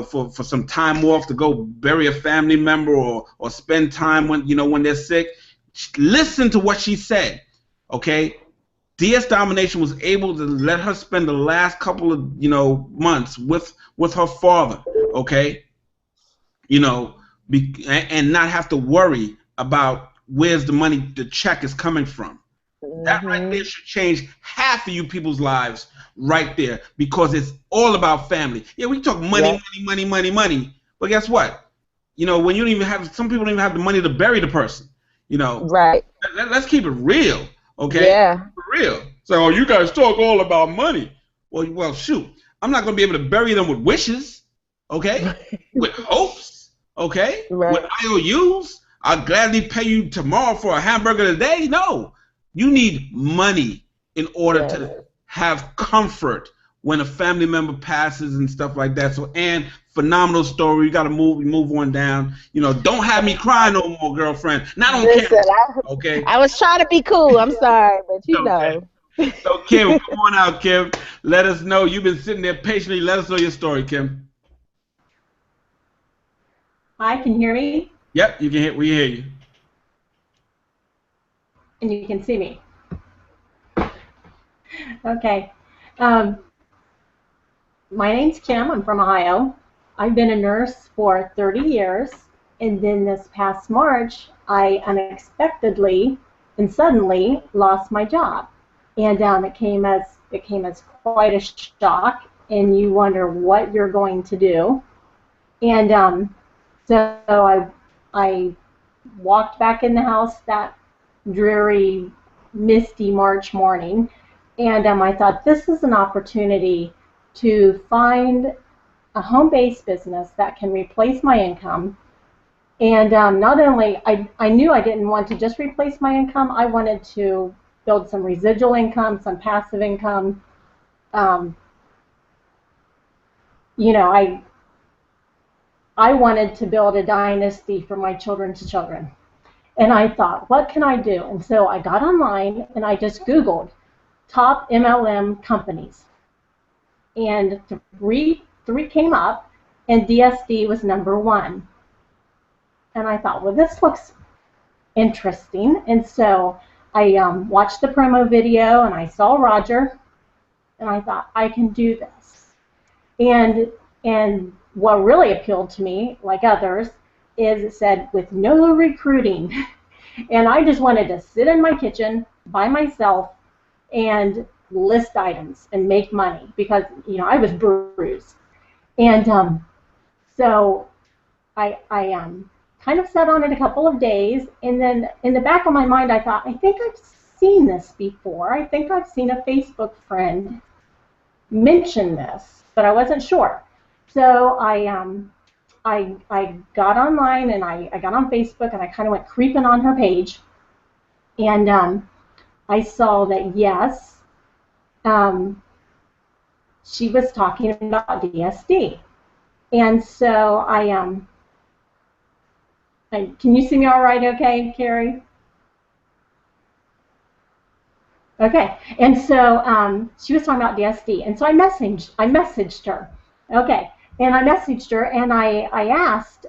for some time off to go bury a family member or spend time when they're sick. Listen to what she said. Okay? DS Domination was able to let her spend the last couple of, months with her father. Okay? And not have to worry about where's the money, the check is coming from. That right there should change half of you people's lives right there because it's all about family. Yeah, we talk money, money, but guess what? When you don't even have, some people don't even have the money to bury the person. Right. Let's keep it real, okay? Yeah. For real. So you guys talk all about money. Well, shoot, I'm not gonna be able to bury them with wishes, okay? With hopes, okay? Right. With IOUs. I'll gladly pay you tomorrow for a hamburger today. No, you need money in order to have comfort when a family member passes and stuff like that. So, Ann, phenomenal story. You got to move on down. Don't have me cry no more, girlfriend. Not on camera. Okay. I was trying to be cool. I'm sorry, but you know. So, Kim, come on out, Kim. Let us know. You've been sitting there patiently. Let us know your story, Kim. Hi, can you hear me? Yep, we hear you. And you can see me. Okay. My name's Kim. I'm from Ohio. I've been a nurse for 30 years, and then this past March, I unexpectedly and suddenly lost my job, and it came as quite a shock, and you wonder what you're going to do, and so I walked back in the house that dreary, misty March morning, and I thought this is an opportunity to find a home-based business that can replace my income. And not only, I knew I didn't want to just replace my income, I wanted to build some residual income, some passive income. I wanted to build a dynasty for my children's children. And I thought, what can I do? And so I got online and I just Googled top MLM companies. And three came up, and DSD was #1. And I thought, well, this looks interesting. And so I watched the promo video, and I saw Roger, and I thought, I can do this. And what really appealed to me, like others, is it said, with no recruiting. And I just wanted to sit in my kitchen by myself and list items and make money because, I was bruised. And so I kind of sat on it a couple of days, and then in the back of my mind I thought, I think I've seen this before. I think I've seen a Facebook friend mention this, but I wasn't sure. So I got online and I got on Facebook and I kind of went creeping on her page, and I saw that yes, she was talking about DSD, and so can you see me all right? Okay, Carrie. Okay, and so she was talking about DSD, and so I messaged her. Okay, and I messaged her and I asked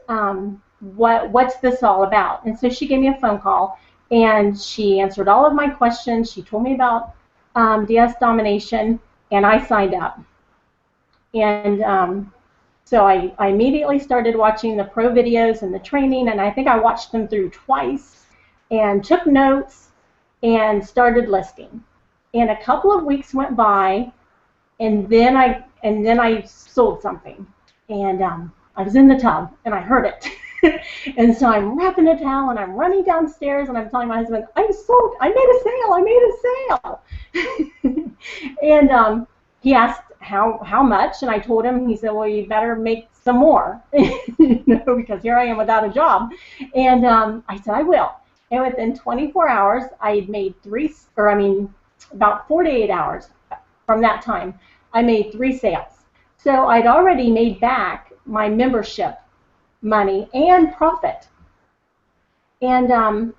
what's this all about, and so she gave me a phone call and she answered all of my questions. She told me about DS Domination, and I signed up. And so I immediately started watching the pro videos and the training, and I think I watched them through twice and took notes. and started listing. And a couple of weeks went by, and then I sold something, and I was in the tub and I heard it. And so I'm wrapping a towel and I'm running downstairs and I'm telling my husband, I made a sale. And he asked how much, and I told him. He said, well, you better make some more, because here I am without a job. And I said, I will. And within 24 hours, I had made about 48 hours from that time, I made 3 sales. So I'd already made back my membership money and profit. And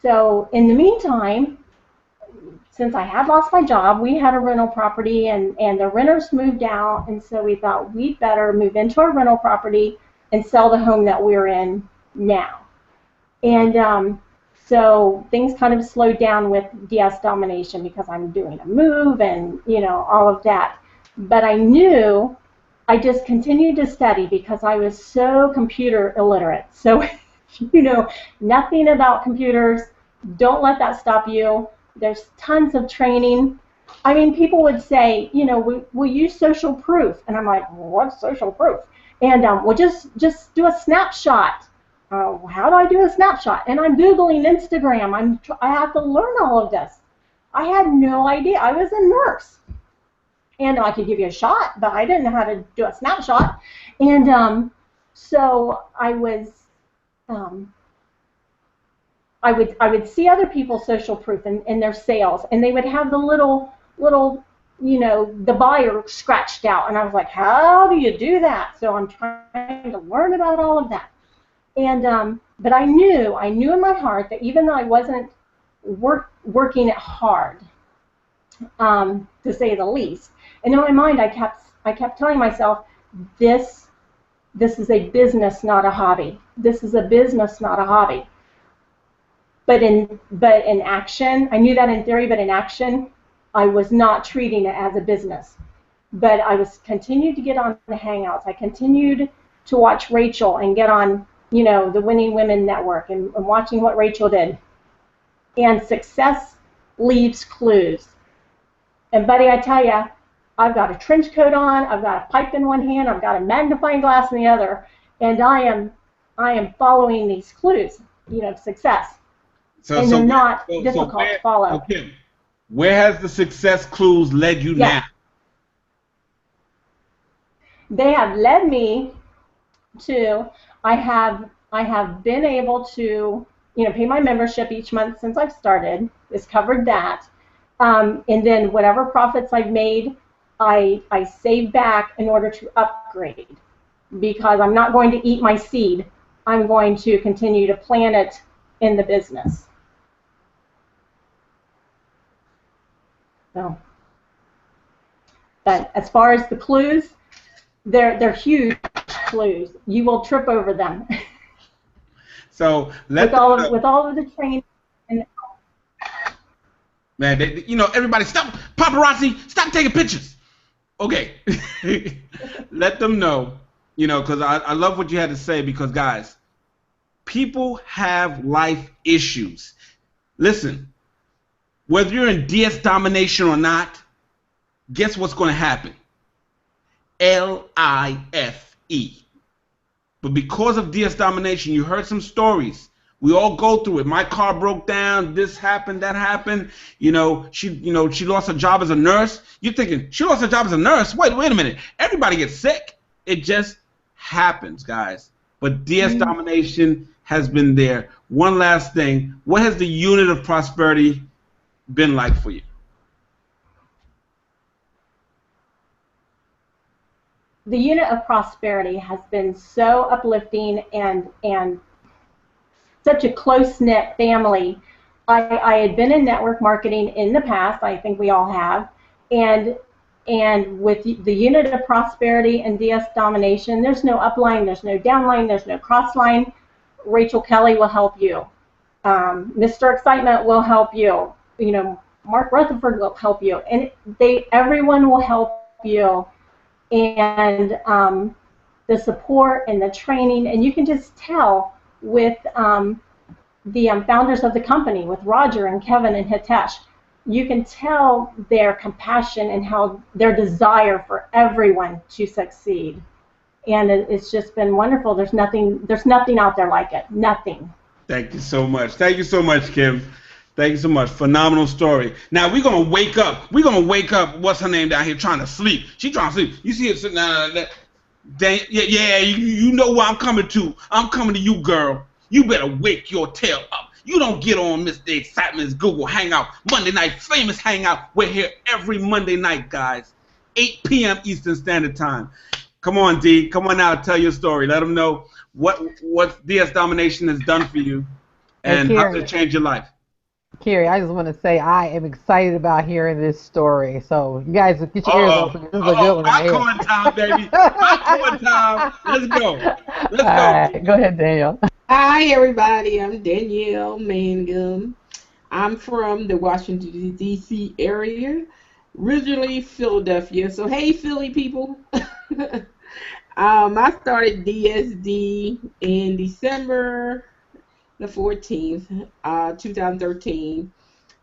so in the meantime, since I had lost my job, we had a rental property, and the renters moved out, and so we thought we'd better move into a rental property and sell the home that we're in now. And so things kind of slowed down with DS domination because I'm doing a move and all of that. But I knew I just continued to study because I was so computer illiterate. So nothing about computers. Don't let that stop you. There's tons of training. I mean, people would say, we'll use social proof. And I'm like, what's social proof? And we'll just do a snapshot. How do I do a snapshot? And I'm Googling Instagram. I have to learn all of this. I had no idea. I was a nurse. And I could give you a shot, but I didn't know how to do a snapshot. And so I was, I would see other people's social proof in their sales, and they would have the little, the buyer scratched out. And I was like, how do you do that? So I'm trying to learn about all of that. And but I knew in my heart that even though I wasn't working it hard, to say the least, and in my mind I kept telling myself, this is a business, not a hobby. This is a business, not a hobby. But in action, I knew that in theory, but in action, I was not treating it as a business. But I continued to get on the Hangouts. I continued to watch Rachel and get on, the Winning Women Network and watching what Rachel did. And success leaves clues. And buddy, I tell you, I've got a trench coat on, I've got a pipe in one hand, I've got a magnifying glass in the other, and I am following these clues, success. And they're not difficult to follow. Okay. Where has the success clues led you now? They have led me to, I have been able to, pay my membership each month since I've started. It's covered that. And then whatever profits I've made, I save back in order to upgrade, because I'm not going to eat my seed. I'm going to continue to plant it in the business. So, but as far as the clues, they're huge clues. You will trip over them. So with all of the training. Man, everybody stop, paparazzi, stop taking pictures. Okay, let them know, because I love what you had to say, because guys, people have life issues. Listen, whether you're in DS domination or not, guess what's going to happen? LIFE. But because of DS domination, you heard some stories. We all go through it. My car broke down. This happened. That happened. She lost her job as a nurse. You're thinking, she lost her job as a nurse? Wait a minute. Everybody gets sick. It just happens, guys. But DS domination has been there. One last thing. What has the unit of prosperity been like for you? The unit of prosperity has been so uplifting and such a close-knit family. I had been in network marketing in the past. I think we all have. And with the unit of prosperity and DS domination, there's no upline, there's no downline, there's no crossline. Rachel Kelly will help you. Mr. Excitement will help you. Mark Rutherford will help you. And everyone will help you. And the support and the training, and you can just tell with the founders of the company, with Roger and Kevin and Hitesh. You can tell their compassion and how their desire for everyone to succeed. And it's just been wonderful. There's nothing out there like it. Nothing. Thank you so much. Thank you so much, Kim. Thank you so much. Phenomenal story. Now we're gonna wake up. We're gonna wake up. What's her name down here trying to sleep? She trying to sleep. You see her sitting down there. Yeah. You know where I'm coming to. I'm coming to you, girl. You better wake your tail up. You don't get on Mr. Excitement's Google Hangout, Monday Night Famous Hangout. We're here every Monday night, guys. 8 p.m. Eastern Standard Time. Come on, D. Come on out. Tell your story. Let them know what DS Domination has done for you and how to change your life. Carrie, I just want to say I am excited about hearing this story. So you guys get your ears open. This is a good one right here. Popcorn time, baby. Popcorn time. Let's go. Let's go. All right. Go ahead, Danielle. Hi, everybody. I'm Danielle Mangum. I'm from the Washington, D.C. area, originally Philadelphia. So, hey, Philly people. I started DSD in December the 14th, 2013.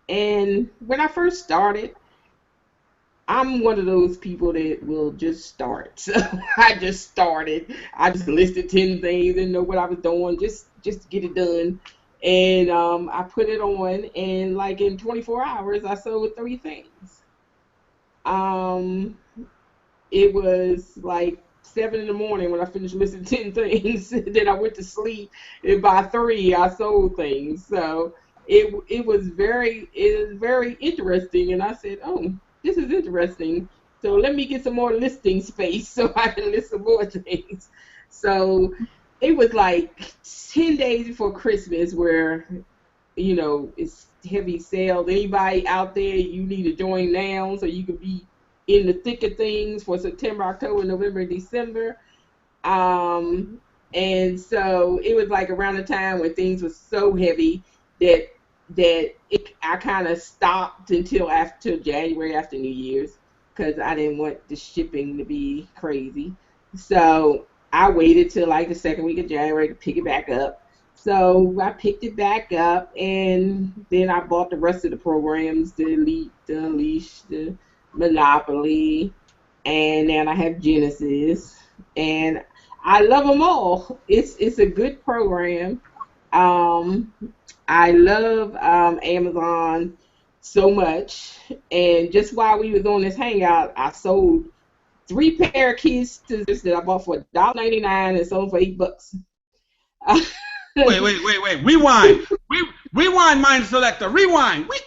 And when I first started, I'm one of those people that will just start. So I just started. I just listed 10 things and know what I was doing, just to get it done. And I put it on, and like in 24 hours, I sold 3 things. It was like 7 in the morning when I finished listing 10 things. Then I went to sleep, and by 3, I sold things. So it was very interesting, and I said, oh, this is interesting. So let me get some more listing space so I can list some more things. So it was like 10 days before Christmas where, you know, it's heavy sales. Anybody out there, you need to join now so you can be in the thick of things for September, October, November, and December. And so it was like around the time when things were so heavy that I kind of stopped until after January, after New Year's, because I didn't want the shipping to be crazy. So I waited till like the second week of January to pick it back up. So I picked it back up, and then I bought the rest of the programs, the Elite, the Unleash, the Monopoly, and then I have Genesis, and I love them all. It's a good program. I love Amazon so much, and just while we was on this hangout, I sold 3 pair of kids scissors that I bought for $1.99 and sold for $8. Wait. Rewind. Rewind, Mind Selector. Rewind. Wait.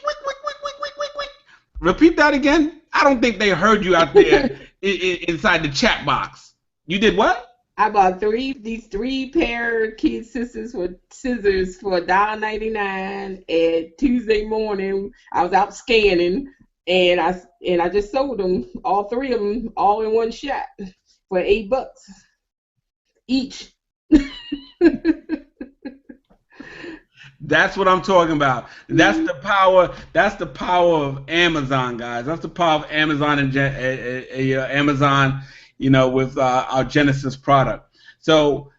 Repeat that again. I don't think they heard you out there inside the chat box. You did what? I bought these 3 pair of kids scissors for $1.99, and Tuesday morning I was out scanning, and I just sold them, all 3 of them, all in one shot for $8 each. That's what I'm talking about. That's the power. That's the power of Amazon, guys. That's the power of Amazon and Amazon. You know, with our Genesis product. So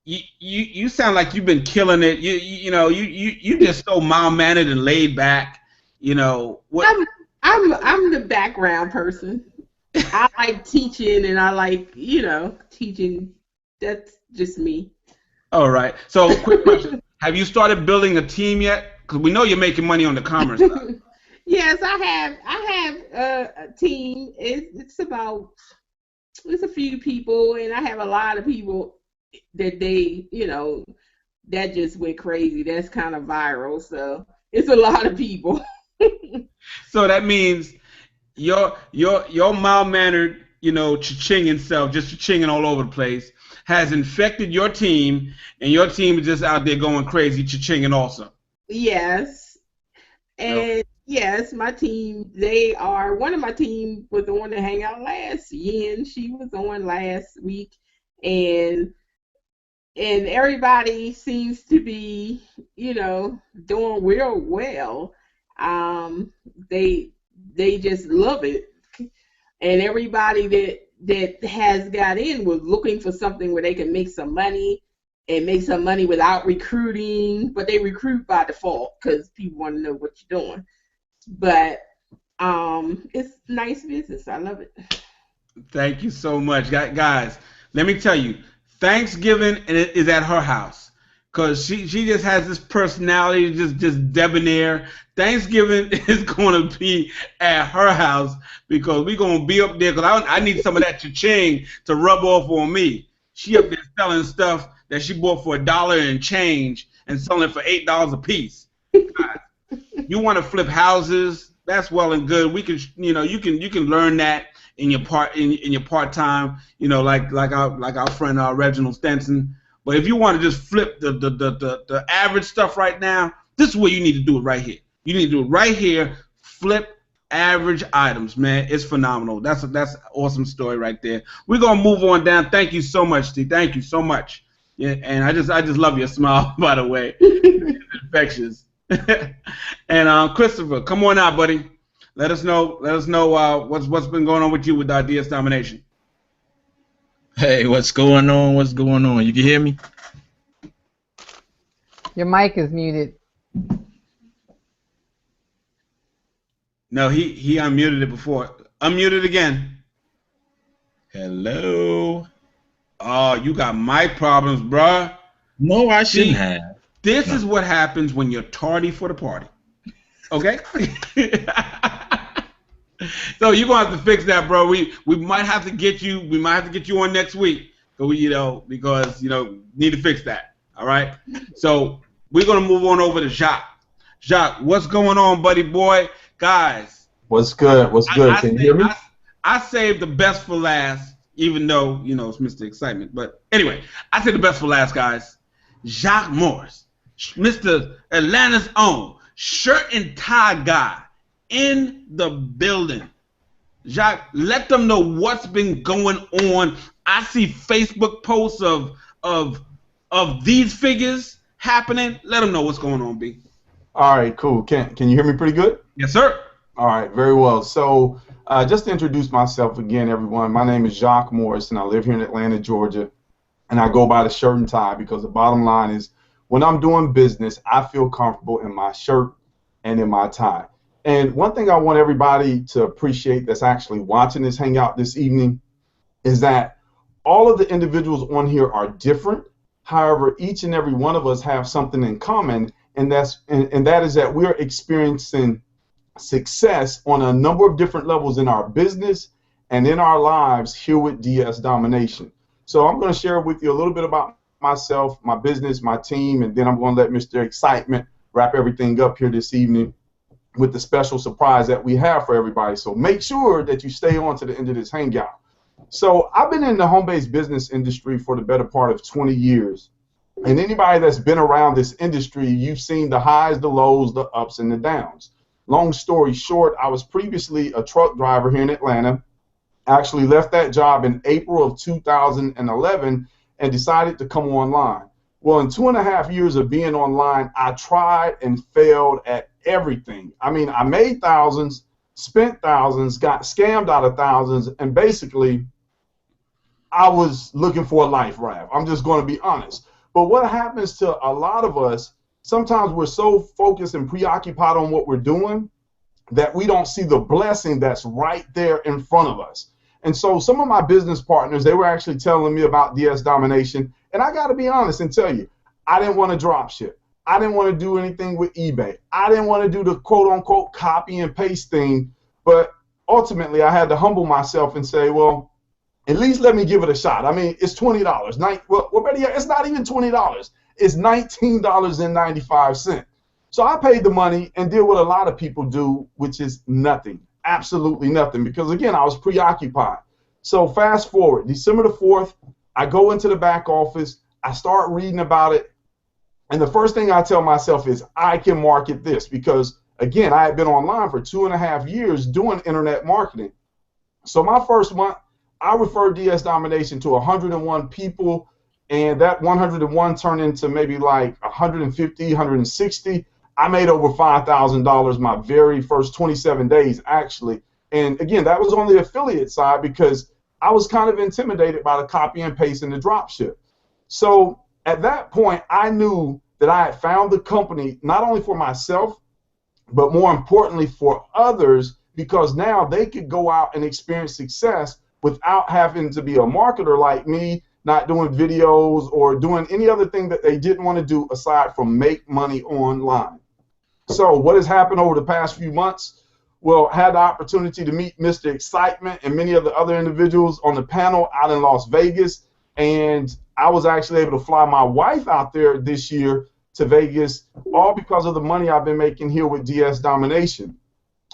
you sound like you've been killing it. You just so mild-mannered and laid back. You know what? I'm the background person. I like teaching, and I like teaching. That's just me. All right. So quick question: have you started building a team yet? Because we know you're making money on the commerce side. Yes, I have a team. It's a few people, and I have a lot of people that that just went crazy. That's kind of viral, so it's a lot of people. So that means your mild-mannered, cha-chinging self, just cha-chinging all over the place, has infected your team, and your team is just out there going crazy, cha-chinging also. Yes, and yes, my team, one of my team was on the Hangout last. Yin, she was on last week, and everybody seems to be, doing real well. They just love it, and everybody that has got in was looking for something where they can make some money, and make some money without recruiting, but they recruit by default because people want to know what you're doing. But it's nice business. I love it. Thank you so much, guys. Let me tell you, Thanksgiving is at her house because she just has this personality, just debonair. Thanksgiving is going to be at her house because we're going to be up there because I need some of that cha-ching to rub off on me. She up there selling stuff that she bought for $1 and change and selling it for $8 a piece. You want to flip houses? That's well and good. We can, you can learn that in your part time. Like our friend Reginald Stenson. But if you want to just flip the average stuff right now, this is where you need to do it right here. You need to do it right here. Flip average items, man. It's phenomenal. That's an awesome story right there. We're gonna move on down. Thank you so much, Steve. Thank you so much. Yeah, and I just love your smile, by the way. It's infectious. And Christopher, come on out, buddy. Let us know what's been going on with you with DS Domination. Hey, what's going on? What's going on? You can hear me? Your mic is muted. No, he unmuted it before. Unmute it again. Hello. Oh, you got mic problems, bruh. No, I shouldn't have. This is what happens when you're tardy for the party. Okay? So you're gonna have to fix that, bro. We might have to get you. We might have to get you on next week. Because need to fix that. All right. So we're gonna move on over to Jacqu. Jacqu, what's going on, buddy boy? Guys. What's good? What's good? Can you hear me? I saved the best for last, even though it's Mr. Excitement. But anyway, I saved the best for last, guys. Jacqu Morris, Mr. Atlanta's own shirt and tie guy, in the building. Jacqu, let them know what's been going on. I see Facebook posts of these figures happening. Let them know what's going on, B. All right, cool. Can you hear me pretty good? Yes, sir. All right, very well. So just to introduce myself again, everyone, my name is Jacqu Morris, and I live here in Atlanta, Georgia, and I go by the shirt and tie because the bottom line is when I'm doing business, I feel comfortable in my shirt and in my tie. And one thing I want everybody to appreciate that's actually watching this Hangout this evening is that all of the individuals on here are different. However, each and every one of us have something in common, and that is that we're experiencing success on a number of different levels in our business and in our lives here with DS Domination. So I'm going to share with you a little bit about myself, my business, my team, and then I'm going to let Mr. Excitement wrap everything up here this evening with the special surprise that we have for everybody. So make sure that you stay on to the end of this Hangout. So I've been in the home-based business industry for the better part of 20 years. And anybody that's been around this industry, you've seen the highs, the lows, the ups, and the downs. Long story short, I was previously a truck driver here in Atlanta. Actually left that job in April of 2011 and decided to come online. Well, in 2.5 years of being online, I tried and failed at everything. I mean, I made thousands, spent thousands, got scammed out of thousands, and basically I was looking for a life raft. I'm just going to be honest. But what happens to a lot of us, sometimes we're so focused and preoccupied on what we're doing that we don't see the blessing that's right there in front of us. And so some of my business partners, they were actually telling me about DS Domination. And I got to be honest and tell you, I didn't want to drop ship. I didn't want to do anything with eBay. I didn't want to do the quote unquote copy and paste thing. But ultimately, I had to humble myself and say, well, at least let me give it a shot. I mean, it's $20. Well, better yet, it's not even $20. It's $19.95. So I paid the money and did what a lot of people do, which is nothing. Absolutely nothing, because again, I was preoccupied. So fast forward, December the 4th, I go into the back office, I start reading about it, and the first thing I tell myself is I can market this, because again, I had been online for 2.5 years doing internet marketing. So my first month, I referred DS Domination to 101 people, and that 101 turned into maybe like 150, 160. I made over $5,000 my very first 27 days, actually. And again, that was on the affiliate side because I was kind of intimidated by the copy and paste and the drop ship. So at that point, I knew that I had found the company not only for myself, but more importantly for others, because now they could go out and experience success without having to be a marketer like me, not doing videos or doing any other thing that they didn't want to do aside from make money online. So what has happened over the past few months? Well, I had the opportunity to meet Mr. Excitement and many of the other individuals on the panel out in Las Vegas, and I was actually able to fly my wife out there this year to Vegas, all because of the money I've been making here with DS Domination.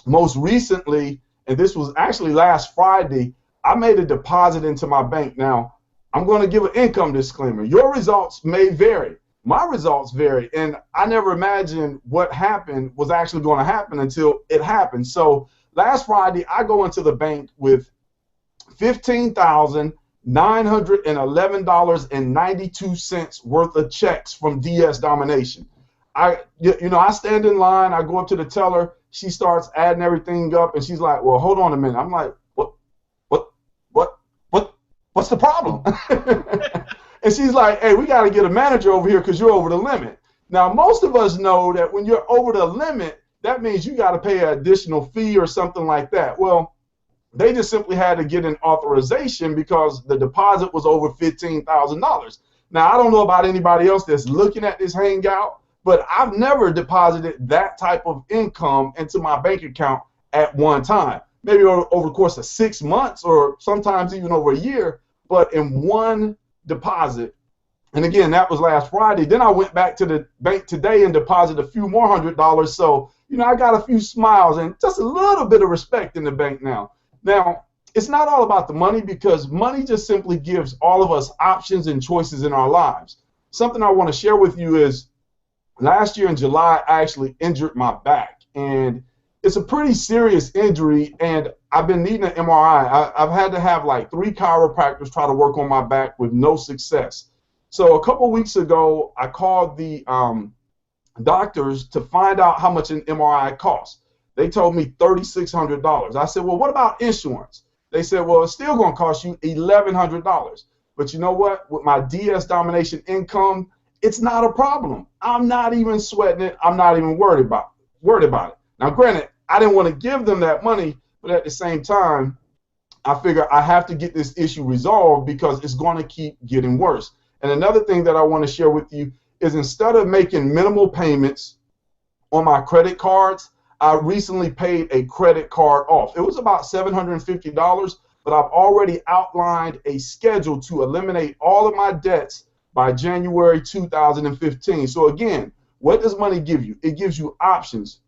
Most recently, and this was actually last Friday, I made a deposit into my bank. Now, I'm going to give an income disclaimer. Your results may vary. My results vary, and I never imagined what happened was actually going to happen until it happened. So last Friday, I go into the bank with $15,911.92 worth of checks from DS Domination. I stand in line. I go up to the teller. She starts adding everything up, and she's like, "Well, hold on a minute." I'm like, "What's the problem?" And she's like, "Hey, we got to get a manager over here because you're over the limit." Now, most of us know that when you're over the limit, that means you got to pay an additional fee or something like that. Well, they just simply had to get an authorization because the deposit was over $15,000. Now, I don't know about anybody else that's looking at this Hangout, but I've never deposited that type of income into my bank account at one time. Maybe over the course of 6 months or sometimes even over a year, but in one deposit. And again, that was last Friday. Then I went back to the bank today and deposited a few more $100. So, I got a few smiles and just a little bit of respect in the bank now. Now, it's not all about the money, because money just simply gives all of us options and choices in our lives. Something I want to share with you is last year in July, I actually injured my back. And it's a pretty serious injury, and I've been needing an MRI. I've had to have like 3 chiropractors try to work on my back with no success. So a couple weeks ago, I called the doctors to find out how much an MRI costs. They told me $3,600. I said, well, what about insurance? They said, well, it's still going to cost you $1,100. But you know what? With my DS Domination income, it's not a problem. I'm not even sweating it. I'm not even worried about it. Now, granted, I didn't want to give them that money, but at the same time, I figure I have to get this issue resolved because it's going to keep getting worse. And another thing that I want to share with you is, instead of making minimal payments on my credit cards, I recently paid a credit card off. It was about $750, but I've already outlined a schedule to eliminate all of my debts by January 2015. So again, what does money give you? It gives you options.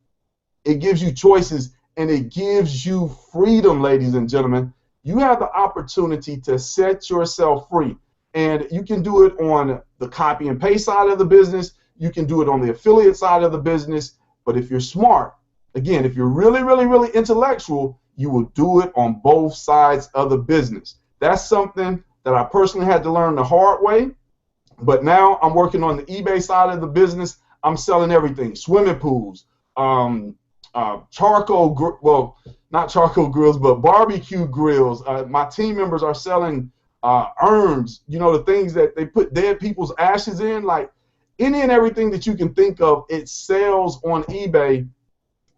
It gives you choices, and it gives you freedom, ladies and gentlemen. You have the opportunity to set yourself free, and you can do it on the copy and paste side of the business. You can do it on the affiliate side of the business. But if you're smart, again, if you're really, really, really intellectual, you will do it on both sides of the business. That's something that I personally had to learn the hard way. But now I'm working on the eBay side of the business. I'm selling everything: swimming pools, not charcoal grills, but barbecue grills. My team members are selling urns, the things that they put dead people's ashes in, like any and everything that you can think of, it sells on eBay.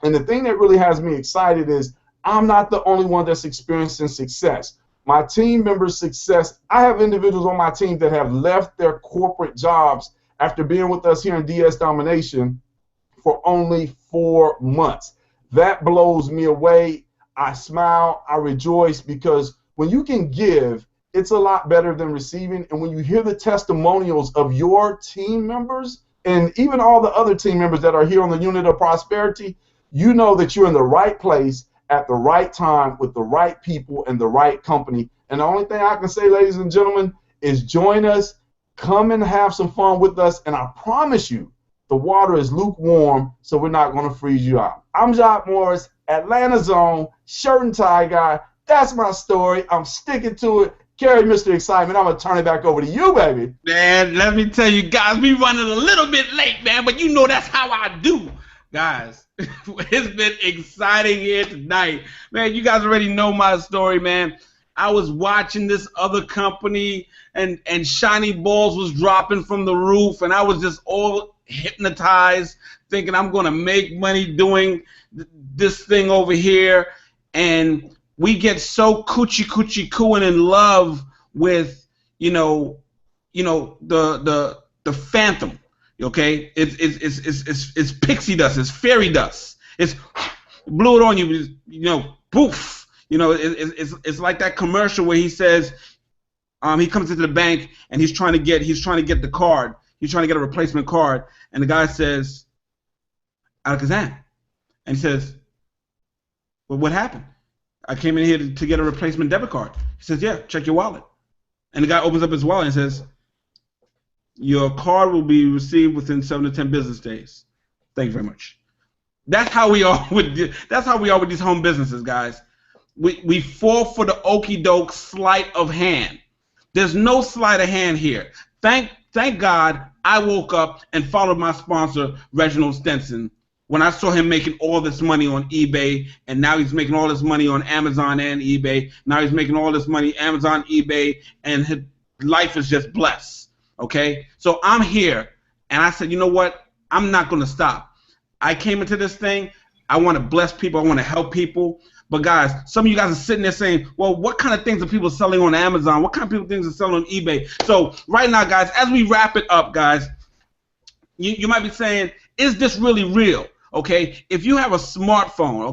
And the thing that really has me excited is I'm not the only one that's experiencing success. My team members' success, I have individuals on my team that have left their corporate jobs after being with us here in DS Domination for only 4 months. That blows me away. I smile, I rejoice, because when you can give, it's a lot better than receiving. And when you hear the testimonials of your team members, and even all the other team members that are here on the Unit of Prosperity, you know that you're in the right place at the right time with the right people and the right company. And the only thing I can say, ladies and gentlemen, is join us, come and have some fun with us, and I promise you, the water is lukewarm, so we're not going to freeze you out. I'm Jacqu Morris, Atlanta Zone, shirt and tie guy. That's my story. I'm sticking to it. Carry Mr. Excitement. I'm going to turn it back over to you, baby. Man, let me tell you guys, we running a little bit late, man, but that's how I do. Guys, it's been exciting here tonight. Man, you guys already know my story, man. I was watching this other company, and shiny balls was dropping from the roof, and I was just all hypnotized, thinking I'm going to make money doing this thing over here. And we get so coochie cooing in love with, the phantom. Okay, it's pixie dust, it's fairy dust. It's blew it on you, poof. It's like that commercial where he says, he comes into the bank and he's trying to get the card. He's trying to get a replacement card, and the guy says, Alakazam. And he says, well, what happened? I came in here to get a replacement debit card. He says, yeah, check your wallet. And the guy opens up his wallet and says, your card will be received within 7 to 10 business days. Thank you very much. That's how we are with these home businesses, guys. We fall for the okie doke sleight of hand. There's no sleight of hand here. Thank God I woke up and followed my sponsor, Reginald Stenson, when I saw him making all this money on eBay, and now he's making all this money on Amazon and eBay. Now he's making all this money Amazon, eBay, and his life is just blessed. Okay? So I'm here, and I said, you know what? I'm not going to stop. I came into this thing. I want to bless people. I want to help people. But guys, some of you guys are sitting there saying, well, what kind of things are people selling on Amazon? What kind of things are selling on eBay? So right now, guys, as we wrap it up, guys, you might be saying, is this really real? Okay, if you have a smartphone,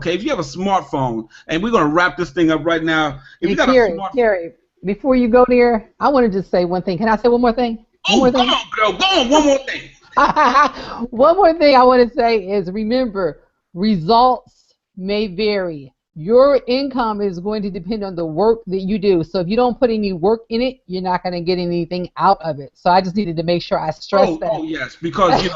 and we're going to wrap this thing up right now. If you got a smartphone. Carrie, before you go there, I want to just say one thing. Can I say one more thing? Come on, girl. Go on, one more thing. One more thing I want to say is, remember, results may vary. Your income is going to depend on the work that you do. So if you don't put any work in it, you're not going to get anything out of it. So I just needed to make sure I stress that. Oh, yes, because,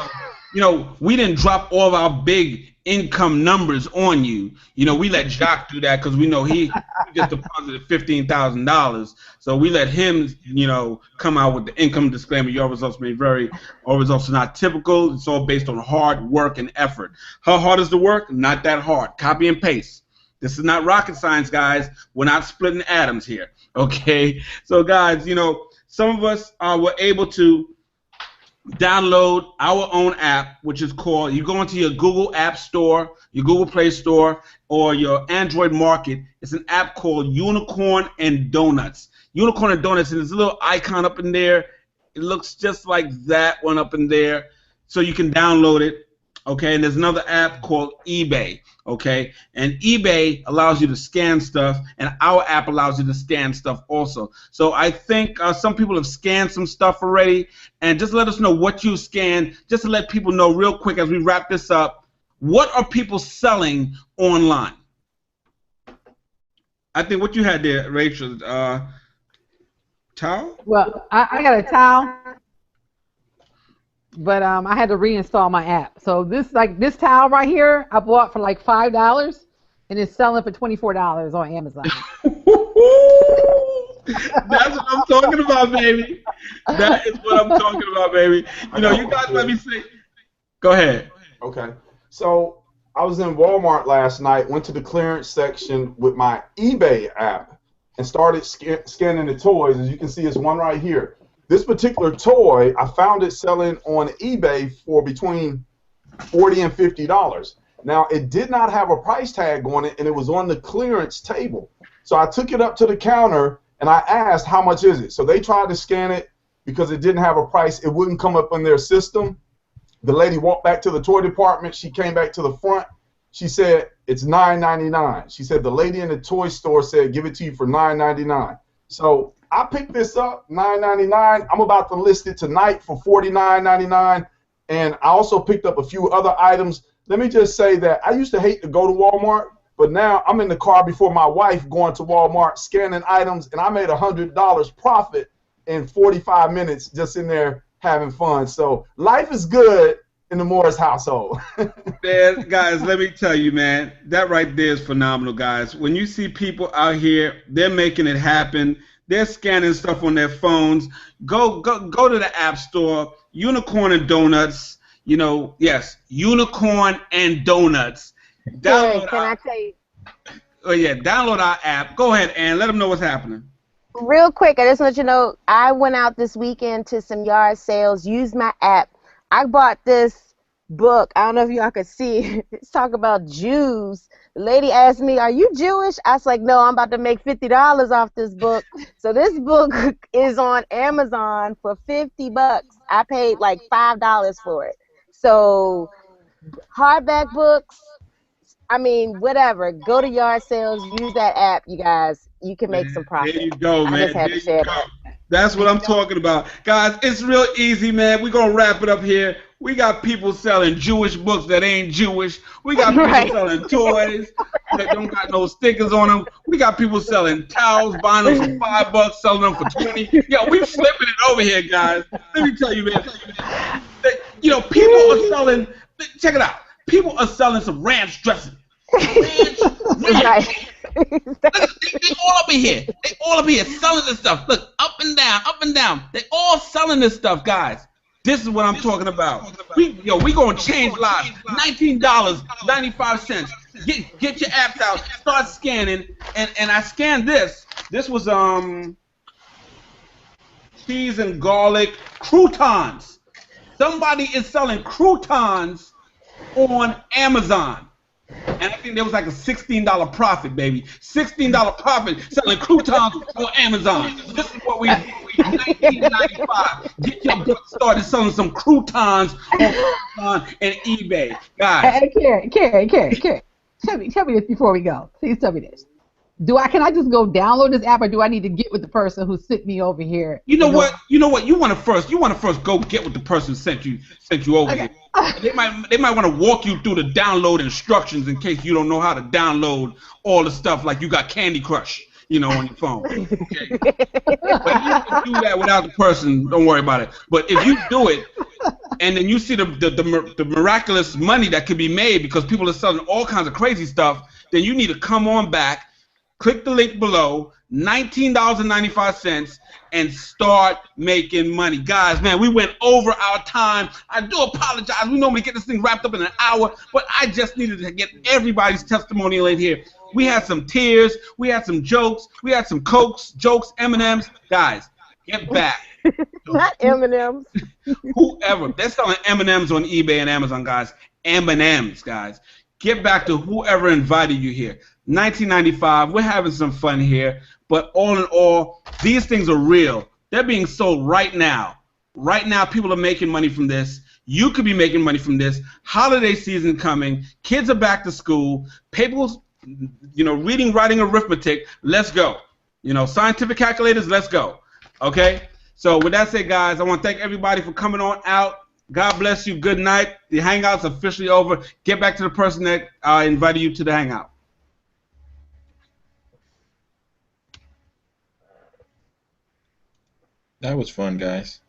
we didn't drop all of our big income numbers on you. We let Jacqu do that because we know he just deposited $15,000. So we let him, come out with the income disclaimer. Your results may vary. Our results are not typical. It's all based on hard work and effort. How hard is the work? Not that hard. Copy and paste. This is not rocket science, guys. We're not splitting atoms here, okay? So, guys, some of us were able to download our own app, which is called, you go into your Google App Store, your Google Play Store, or your Android Market. It's an app called Unicorn and Donuts. Unicorn and Donuts, and there's a little icon up in there. It looks just like that one up in there. So you can download it, okay? And there's another app called eBay. Okay, and eBay allows you to scan stuff, and our app allows you to scan stuff also. So I think some people have scanned some stuff already, and just let us know what you scanned, just to let people know real quick as we wrap this up, what are people selling online? I think what you had there, Rachel, towel? Well, I got a towel. But I had to reinstall my app. So this towel right here, I bought for like $5, and it's selling for $24 on Amazon. That's what I'm talking about, baby. That is what I'm talking about, baby. You guys let me say. Go ahead. Okay. So I was in Walmart last night, went to the clearance section with my eBay app, and started scanning the toys. As you can see, it's one right here. This particular toy, I found it selling on eBay for between $40 and $50. Now, it did not have a price tag on it, and it was on the clearance table. So I took it up to the counter, and I asked, how much is it? So they tried to scan it because it didn't have a price. It wouldn't come up in their system. The lady walked back to the toy department. She came back to the front. She said, it's $9.99. She said, the lady in the toy store said, give it to you for $9.99. So I picked this up, $9.99. I'm about to list it tonight for $49.99. And I also picked up a few other items. Let me just say that I used to hate to go to Walmart, but now I'm in the car before my wife going to Walmart, scanning items, and I made $100 profit in 45 minutes just in there having fun. So life is good in the Morris household. Man, guys, let me tell you, man, that right there is phenomenal, guys. When you see people out here, they're making it happen. They're scanning stuff on their phones. Go to the App Store, Unicorn and Donuts. Yes, Unicorn and Donuts. Can I tell you? Oh yeah, download our app. Go ahead and let them know what's happening. Real quick, I just want you to know, I went out this weekend to some yard sales, used my app. I bought this book. I don't know if y'all could see. It's talking about Jews. The lady asked me, "Are you Jewish?" I was like, "No, I'm about to make $50 off this book." So this book is on Amazon for $50. I paid like $5 for it. So hardback books, I mean, whatever. Go to yard sales, use that app, you guys. You can make some Man, there profit. you go, I man. just had There to you share go. that. That's what I'm talking about. Guys, it's real easy, man. We're going to wrap it up here. We got people selling Jewish books that ain't Jewish. We got people Right. selling toys that don't got no stickers on them. We got people selling towels, buying them for $5, selling them for 20. Yo, we flipping it over here, guys. Let me tell you, man. People are selling, check it out. People are selling some ranch dressing. Ranch. Right. Look, they all up in here. They all up here selling this stuff. Look, up and down, up and down. They all selling this stuff, guys. This is what I'm talking about. We gonna change lives. $19.95. Get your apps out. Start scanning. And I scanned this. This was cheese and garlic croutons. Somebody is selling croutons on Amazon. And I think there was like a $16 profit, baby. $16 profit selling croutons on Amazon. This is what we do. 1995. Get your butt started selling some croutons on Amazon and eBay, guys. Hey, Carrie. Tell me this before we go. Please tell me this. Can I just go download this app, or do I need to get with the person who sent me over here? You know what? You want to first go get with the person who sent you over here. They might want to walk you through the download instructions in case you don't know how to download all the stuff like you got Candy Crush, on your phone. Okay. But if you can do that without the person, don't worry about it. But if you do it, and then you see the miraculous money that could be made because people are selling all kinds of crazy stuff, then you need to come on back. Click the link below, $19.95, and start making money. Guys, man, we went over our time. I do apologize. We normally get this thing wrapped up in an hour, but I just needed to get everybody's testimonial in here. We had some tears. We had some jokes. We had some cokes, jokes, M&Ms. Guys, get back. Not M&Ms. Whoever. They're selling M&Ms on eBay and Amazon, guys. M&Ms, guys. Get back to whoever invited you here. 1995, we're having some fun here, but all in all, these things are real. They're being sold right now. Right now, people are making money from this. You could be making money from this. Holiday season coming. Kids are back to school. People, reading, writing, arithmetic. Let's go. Scientific calculators. Let's go. Okay? So with that said, guys, I want to thank everybody for coming on out. God bless you. Good night. The Hangout's officially over. Get back to the person that invited you to the Hangout. That was fun, guys.